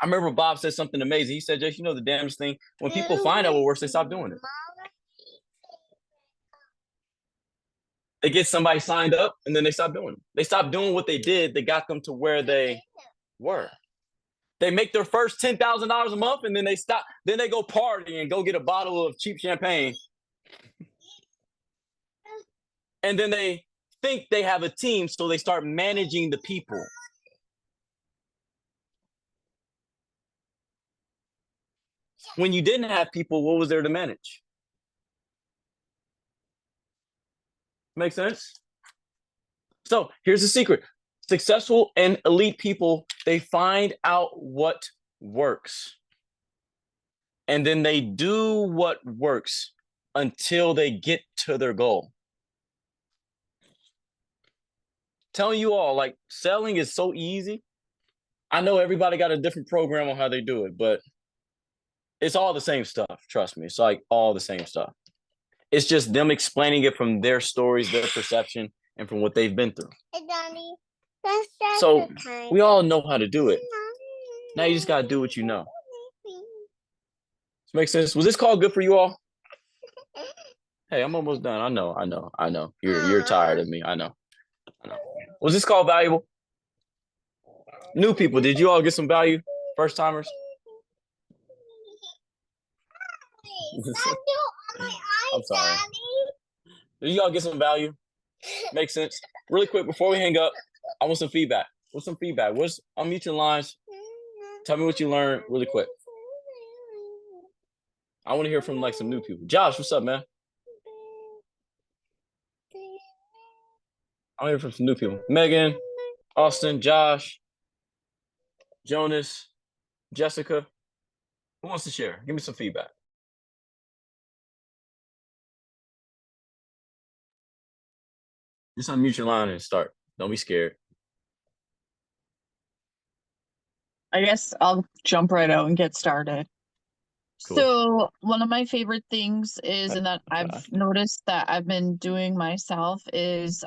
S1: I remember Bob said something amazing. He said, "Just you know the damnest thing. When people find out what works, they stop doing it. They get somebody signed up and then they stop doing it. They stop doing what they did. They got them to where they were. They make their first $10,000 a month and then they stop. Then they go party and go get a bottle of cheap champagne. And then they think they have a team, so they start managing the people. When you didn't have people, what was there to manage? Make sense? So here's the secret. Successful and elite people, they find out what works. And then they do what works until they get to their goal. Telling you all, like, selling is so easy. I know everybody got a different program on how they do it, but it's all the same stuff. Trust me. It's like all the same stuff. It's just them explaining it from their stories, their perception, and from what they've been through.
S2: Hey, Daddy. That's
S1: So
S2: the time.
S1: we all know how to do it. Now you just got to do what you know. This makes sense. Was this call good for you all? Hey, I'm almost done. I know. You're tired of me. I know. Was this call valuable? New people, did you all get some value? First timers? I'm sorry. Did you all get some value? Make sense? Really quick, before we hang up, I want some feedback. What's some feedback? Unmute your lines. Tell me what you learned really quick. I want to hear from like some new people. Josh, what's up, man? I want to hear from some new people. Megan, Austin, Josh, Jonas, Jessica. Who wants to share? Give me some feedback. Just unmute your line and start. Don't be scared.
S4: I guess I'll jump right out and get started.
S1: Cool.
S4: So one of my favorite things is, and that
S1: Okay.
S4: I've noticed that I've been doing myself, is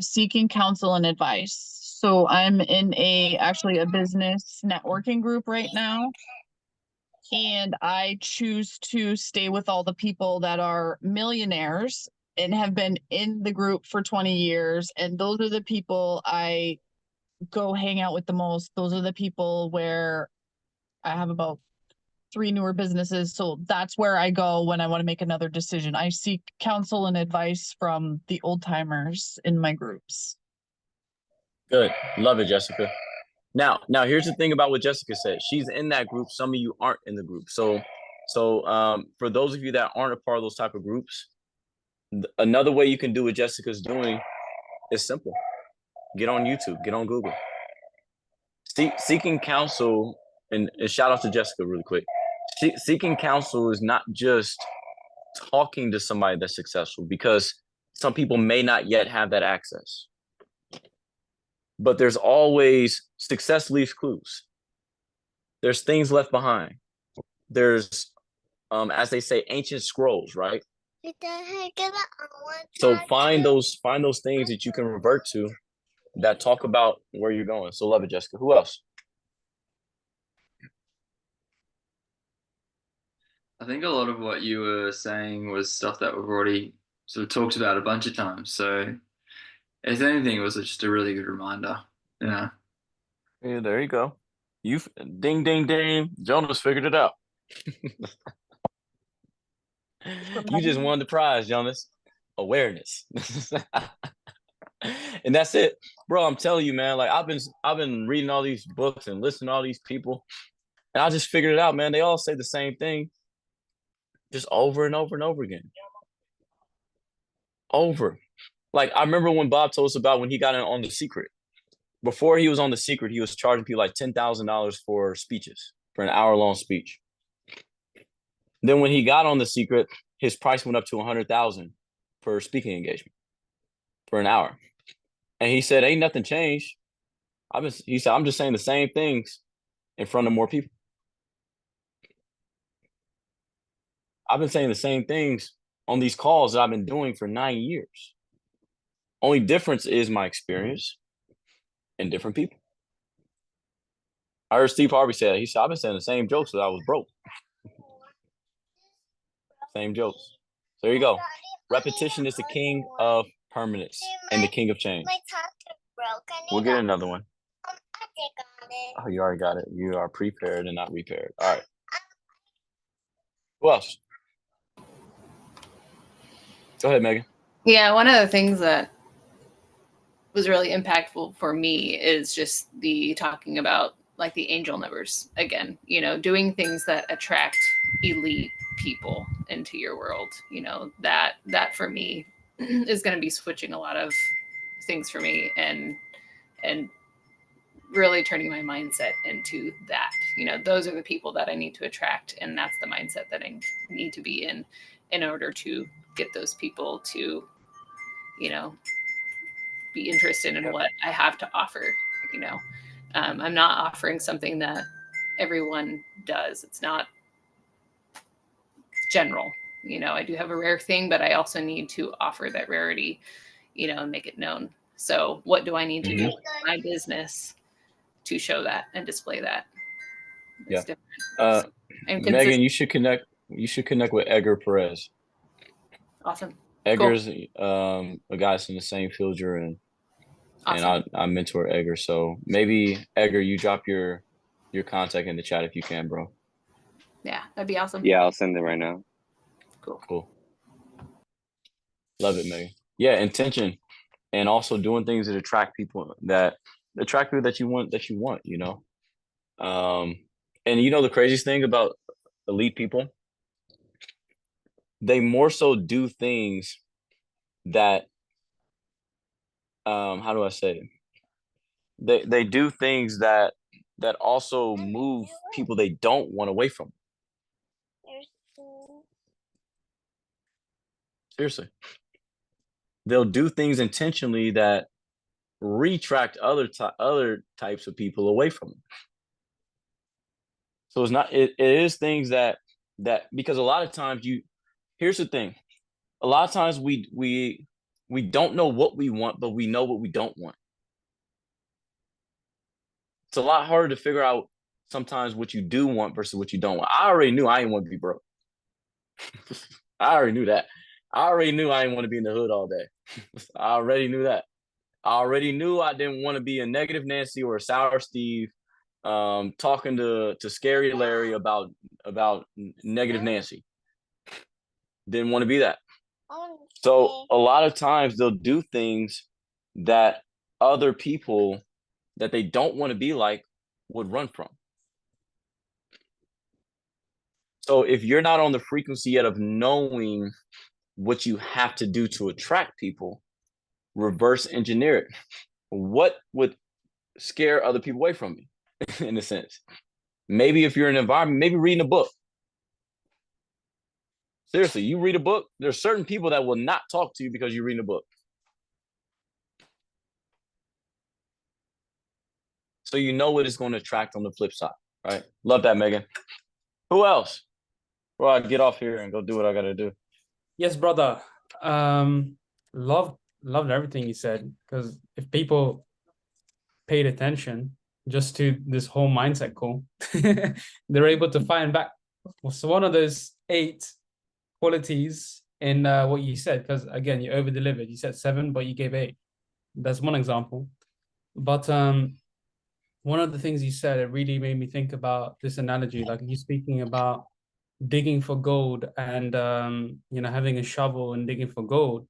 S4: seeking counsel and advice. So I'm in actually a business networking group right now. And I choose to stay with all the people that are millionaires and have been in the group for 20 years. And those are the people I go hang out with the most. Those are the people where I have about 3 newer businesses. So that's where I go when I want to make another decision. I seek counsel and advice from the old timers in my groups.
S1: Good. Love it, Jessica. Now, here's the thing about what Jessica said. She's in that group. Some of you aren't in the group. So for those of you that aren't a part of those type of groups, another way you can do what Jessica's doing is simple. Get on YouTube, get on Google. Seeking counsel, and shout out to Jessica really quick. Seeking counsel is not just talking to somebody that's successful, because some people may not yet have that access. But there's always, success leaves clues. There's things left behind. There's, as they say, ancient scrolls, right? So find those things that you can revert to that talk about where you're going. So love it, Jessica. Who else?
S5: I think a lot of what you were saying was stuff that we've already sort of talked about a bunch of times. So if anything, it was just a really good reminder. Yeah.
S1: Yeah, there you go. You ding, ding, ding. Jonas figured it out. You just won the prize, Jonas. Awareness. And that's it, bro. I'm telling you, man. Like I've been reading all these books and listening to all these people, and I just figured it out, man. They all say the same thing, just over and over and over again. Over. Like I remember when Bob told us about when he got in on The Secret. Before he was on The Secret, he was charging people like $10,000 for speeches, for an hour-long speech. Then when he got on The Secret, his price went up to $100,000. for speaking engagement for an hour. And he said, ain't nothing changed. He said, I'm just saying the same things in front of more people. I've been saying the same things on these calls that I've been doing for 9 years. Only difference is my experience and different people. I heard Steve Harvey say that. He said, I've been saying the same jokes since I was broke. Same jokes. So there you go. Repetition is the king of permanence and the king of change.
S2: My top broken.
S1: We'll get another one.
S2: I got it.
S1: Oh, you already got it. You are prepared and not repaired. All right. Who else? Go ahead, Megan.
S6: Yeah, one of the things that was really impactful for me is just the talking about like the angel numbers again, you know, doing things that attract elite people into your world, you know, that for me is going to be switching a lot of things for me and really turning my mindset into that, you know, those are the people that I need to attract. And that's the mindset that I need to be in order to get those people to, you know, be interested in what I have to offer. You know, I'm not offering something that everyone does. It's not general. You know, I do have a rare thing, but I also need to offer that rarity, you know, and make it known. So what do I need to do in my business to show that and display that? It's different. And
S1: Megan, you should connect with Edgar Perez.
S6: Awesome.
S1: Edgar's a guy that's in the same field you're in.
S6: Awesome.
S1: And I mentor Edgar. So maybe Edgar, you drop your contact in the chat if you can, bro.
S6: Yeah, that'd be awesome.
S7: Yeah, I'll send it right now.
S1: Cool. Love it, Megan. Yeah, intention. And also doing things that attract people that you want, you know. And you know the craziest thing about elite people? They more so do things that how do I say it? They do things that also move people they don't want away from. Seriously. They'll do things intentionally that retract other types of people away from them. So it is things that because a lot of times here's the thing. A lot of times we don't know what we want, but we know what we don't want. It's a lot harder to figure out sometimes what you do want versus what you don't want. I already knew I didn't want to be broke. I already knew that. I already knew I didn't want to be in the hood all day. I already knew that. I already knew I didn't want to be a negative Nancy or a sour Steve talking to Scary Larry about negative Nancy. Didn't want to be that. So a lot of times they'll do things that other people that they don't want to be like would run from. So if you're not on the frequency yet of knowing what you have to do to attract people, reverse engineer it. What would scare other people away from you, in a sense? Maybe if you're in an environment, maybe reading a book. Seriously, you read a book, there's certain people that will not talk to you because you're reading a book. So you know what it's going to attract on the flip side, right? Love that, Megan. Who else? Well, I get off here and go do what I got to do.
S8: Yes, brother. Loved everything you said, because if people paid attention just to this whole mindset call, they're able to find back what's one of those 8 qualities in what you said. Because again, you over delivered. You said 7, but you gave 8. That's one example. But one of the things you said, it really made me think about this analogy, like you speaking about digging for gold and you know, having a shovel and digging for gold.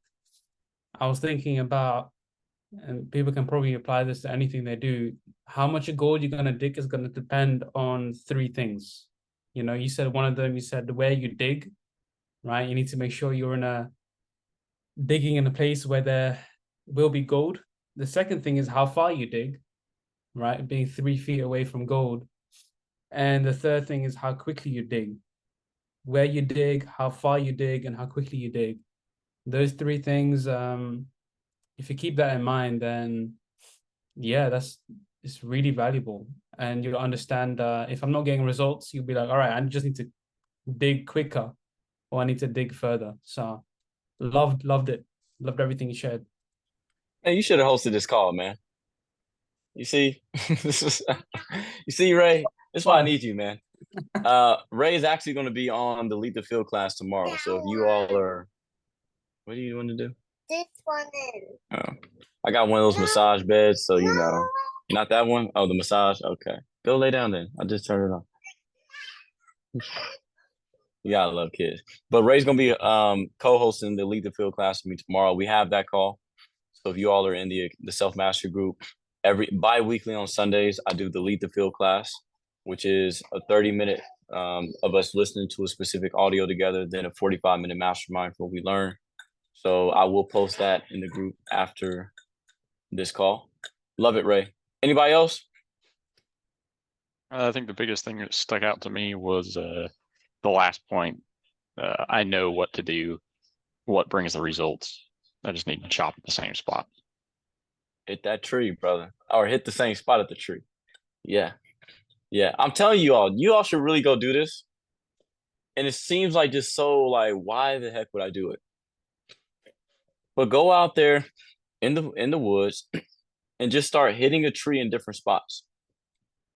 S8: I was thinking about, and people can probably apply this to anything they do, how much gold you're going to dig is going to depend on 3 things. You know, you said one of them, you said where you dig, right? You need to make sure you're digging in a place where there will be gold. The second thing is how far you dig, right? Being 3 feet away from gold. And the third thing is how quickly you dig. Where you dig, how far you dig, and how quickly you dig. Those three things, if you keep that in mind, then yeah, it's really valuable. And you'll understand if I'm not getting results, you'll be like, all right, I just need to dig quicker, or I need to dig further. So loved it. Loved everything you shared.
S1: Hey, you should have hosted this call, man. You see, you see, Ray. This is why I
S8: Why?
S1: need you, man. Ray is actually going to be on the Lead the Field class tomorrow. So if you all are, what do you want to do?
S2: This one is.
S1: Oh, I got one of those massage beds, so you know, not that one. Oh, the massage. Okay, go lay down then. I just turned it on. You gotta love kids. But Ray's gonna be co-hosting the Lead the Field class with me tomorrow. We have that call. So if you all are in the self-mastery group, every bi-weekly on Sundays, I do the Lead the Field class, which is a 30-minute of us listening to a specific audio together, then a 45-minute mastermind for what we learn. So I will post that in the group after this call. Love it, Ray. Anybody else?
S7: I think the biggest thing that stuck out to me was the last point. I know what to do, what brings the results. I just need to chop at the same spot.
S1: Hit that tree, brother. Or hit the same spot at the tree. Yeah. Yeah. I'm telling you all should really go do this. And it seems like just so like, why the heck would I do it? But go out there in the woods and just start hitting a tree in different spots.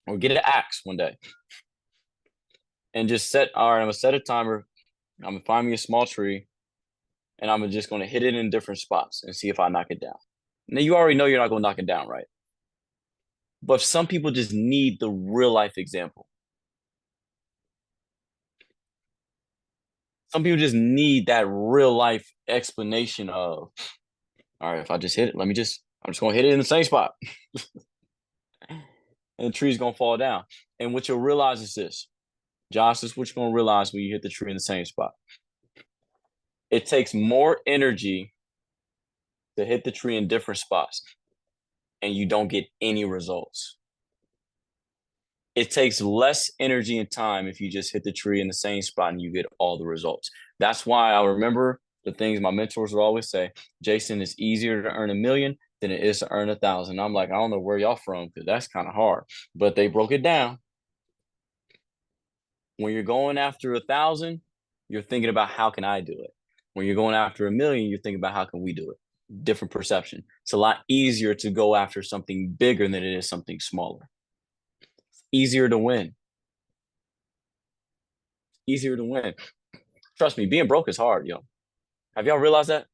S1: Or get an axe one day. And just all right, I'm gonna set a timer. I'm gonna find me a small tree, and I'm just gonna hit it in different spots and see if I knock it down. Now you already know you're not gonna knock it down, right? But some people just need the real life example. Some people just need that real life explanation of, all right, if I just hit it, I'm just gonna hit it in the same spot. And the tree's gonna fall down. And what you'll realize is this. Josh, this is what you're gonna realize when you hit the tree in the same spot. It takes more energy to hit the tree in different spots, and you don't get any results. It takes less energy and time if you just hit the tree in the same spot and you get all the results. That's why I remember the things my mentors would always say, Jason, it's easier to earn $1 million than it is to earn 1,000. I'm like, I don't know where y'all from because that's kind of hard. But they broke it down. When you're going after 1,000, you're thinking about how can I do it? When you're going after 1 million, you're thinking about how can we do it? Different perception. It's a lot easier to go after something bigger than it is something smaller. It's easier to win. Easier to win. Trust me, being broke is hard, yo. Have y'all realized that?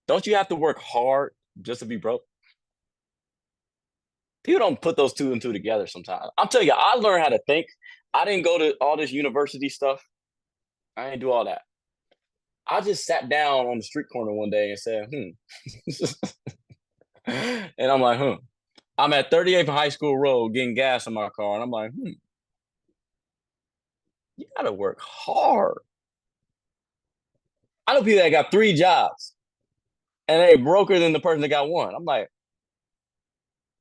S1: Don't you have to work hard just to be broke? People don't put those two and two together sometimes. I'm telling you, I learned how to think. I didn't go to all this university stuff. I didn't do all that. I just sat down on the street corner one day and said, and I'm like, I'm at 38th High School Road getting gas in my car. And I'm like, you got to work hard. I know people that got 3 jobs and they broker than the person that got 1. I'm like,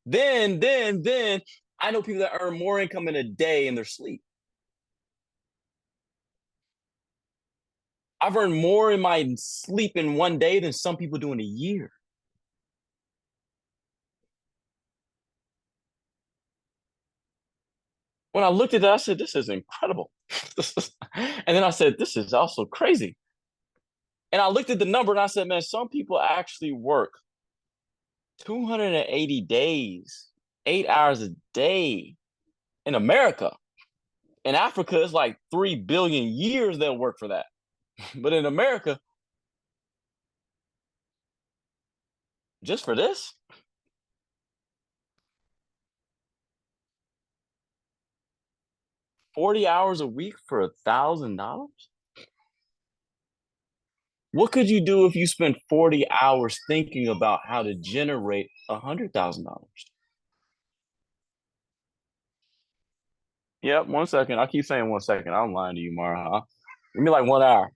S1: then I know people that earn more income in a day in their sleep. I've earned more in my sleep in one day than some people do in a year. When I looked at that, I said, this is incredible. And then I said, this is also crazy. And I looked at the number and I said, man, some people actually work 280 days, 8 hours a day in America. In Africa, it's like 3 billion years they'll work for that. But in America, just for this? $40 hours a week for $1,000? What could you do if you spent 40 hours thinking about how to generate $100,000? Yep, 1 second. I keep saying 1 second. I'm lying to you, Mara. Give me like 1 hour.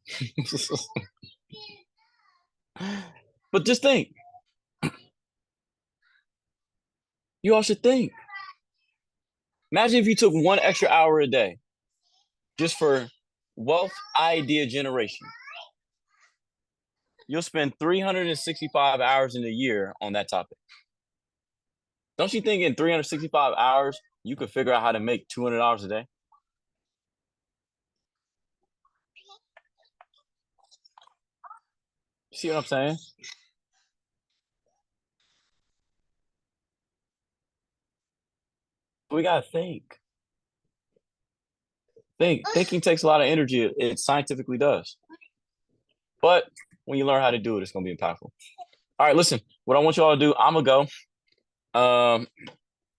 S1: But just think. You all should think. Imagine if you took 1 extra hour a day just for wealth idea generation. you'll spend 365 hours in a year on that topic. Don't you think in 365 hours you could figure out how to make $200 a day? See what I'm saying? We gotta think. Thinking takes a lot of energy. It scientifically does. But when you learn how to do it, it's gonna be impactful. All right, listen. What I want you all to do, I'm gonna go.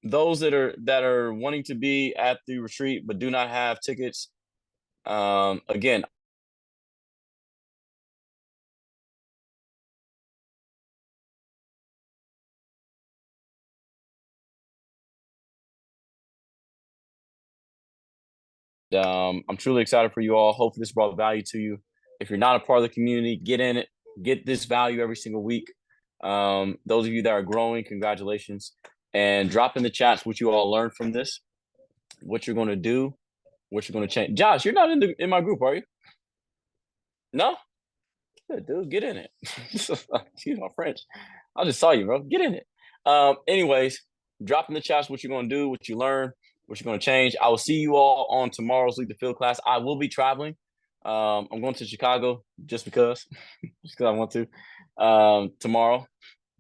S1: Those that are wanting to be at the retreat but do not have tickets, again, I'm truly excited for you all. Hopefully this brought value to you. If you're not a part of the community, get in it. Get this value every single week. Those of you that are growing, congratulations. And drop in the chats what you all learned from this, what you're going to do, what you're going to change. Josh, you're not in my group, are you? No? Good, dude. Get in it. Excuse my French. I just saw you, bro. Get in it. Anyways, drop in the chats what you're going to do, what you learn, what you're going to change. I will see you all on tomorrow's Lead the Field class. I will be traveling. I'm going to Chicago just because I want to tomorrow.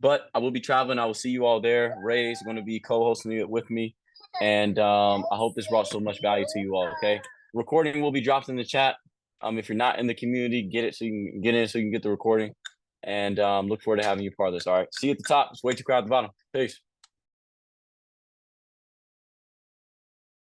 S1: But I will be traveling. I will see you all there. Ray's going to be co-hosting it with me. And I hope this brought so much value to you all, okay? Recording will be dropped in the chat. If you're not in the community, get it so you can get in so you can get the recording. And look forward to having you part of this, all right? See you at the top. Just wait to crowd at the bottom. Peace.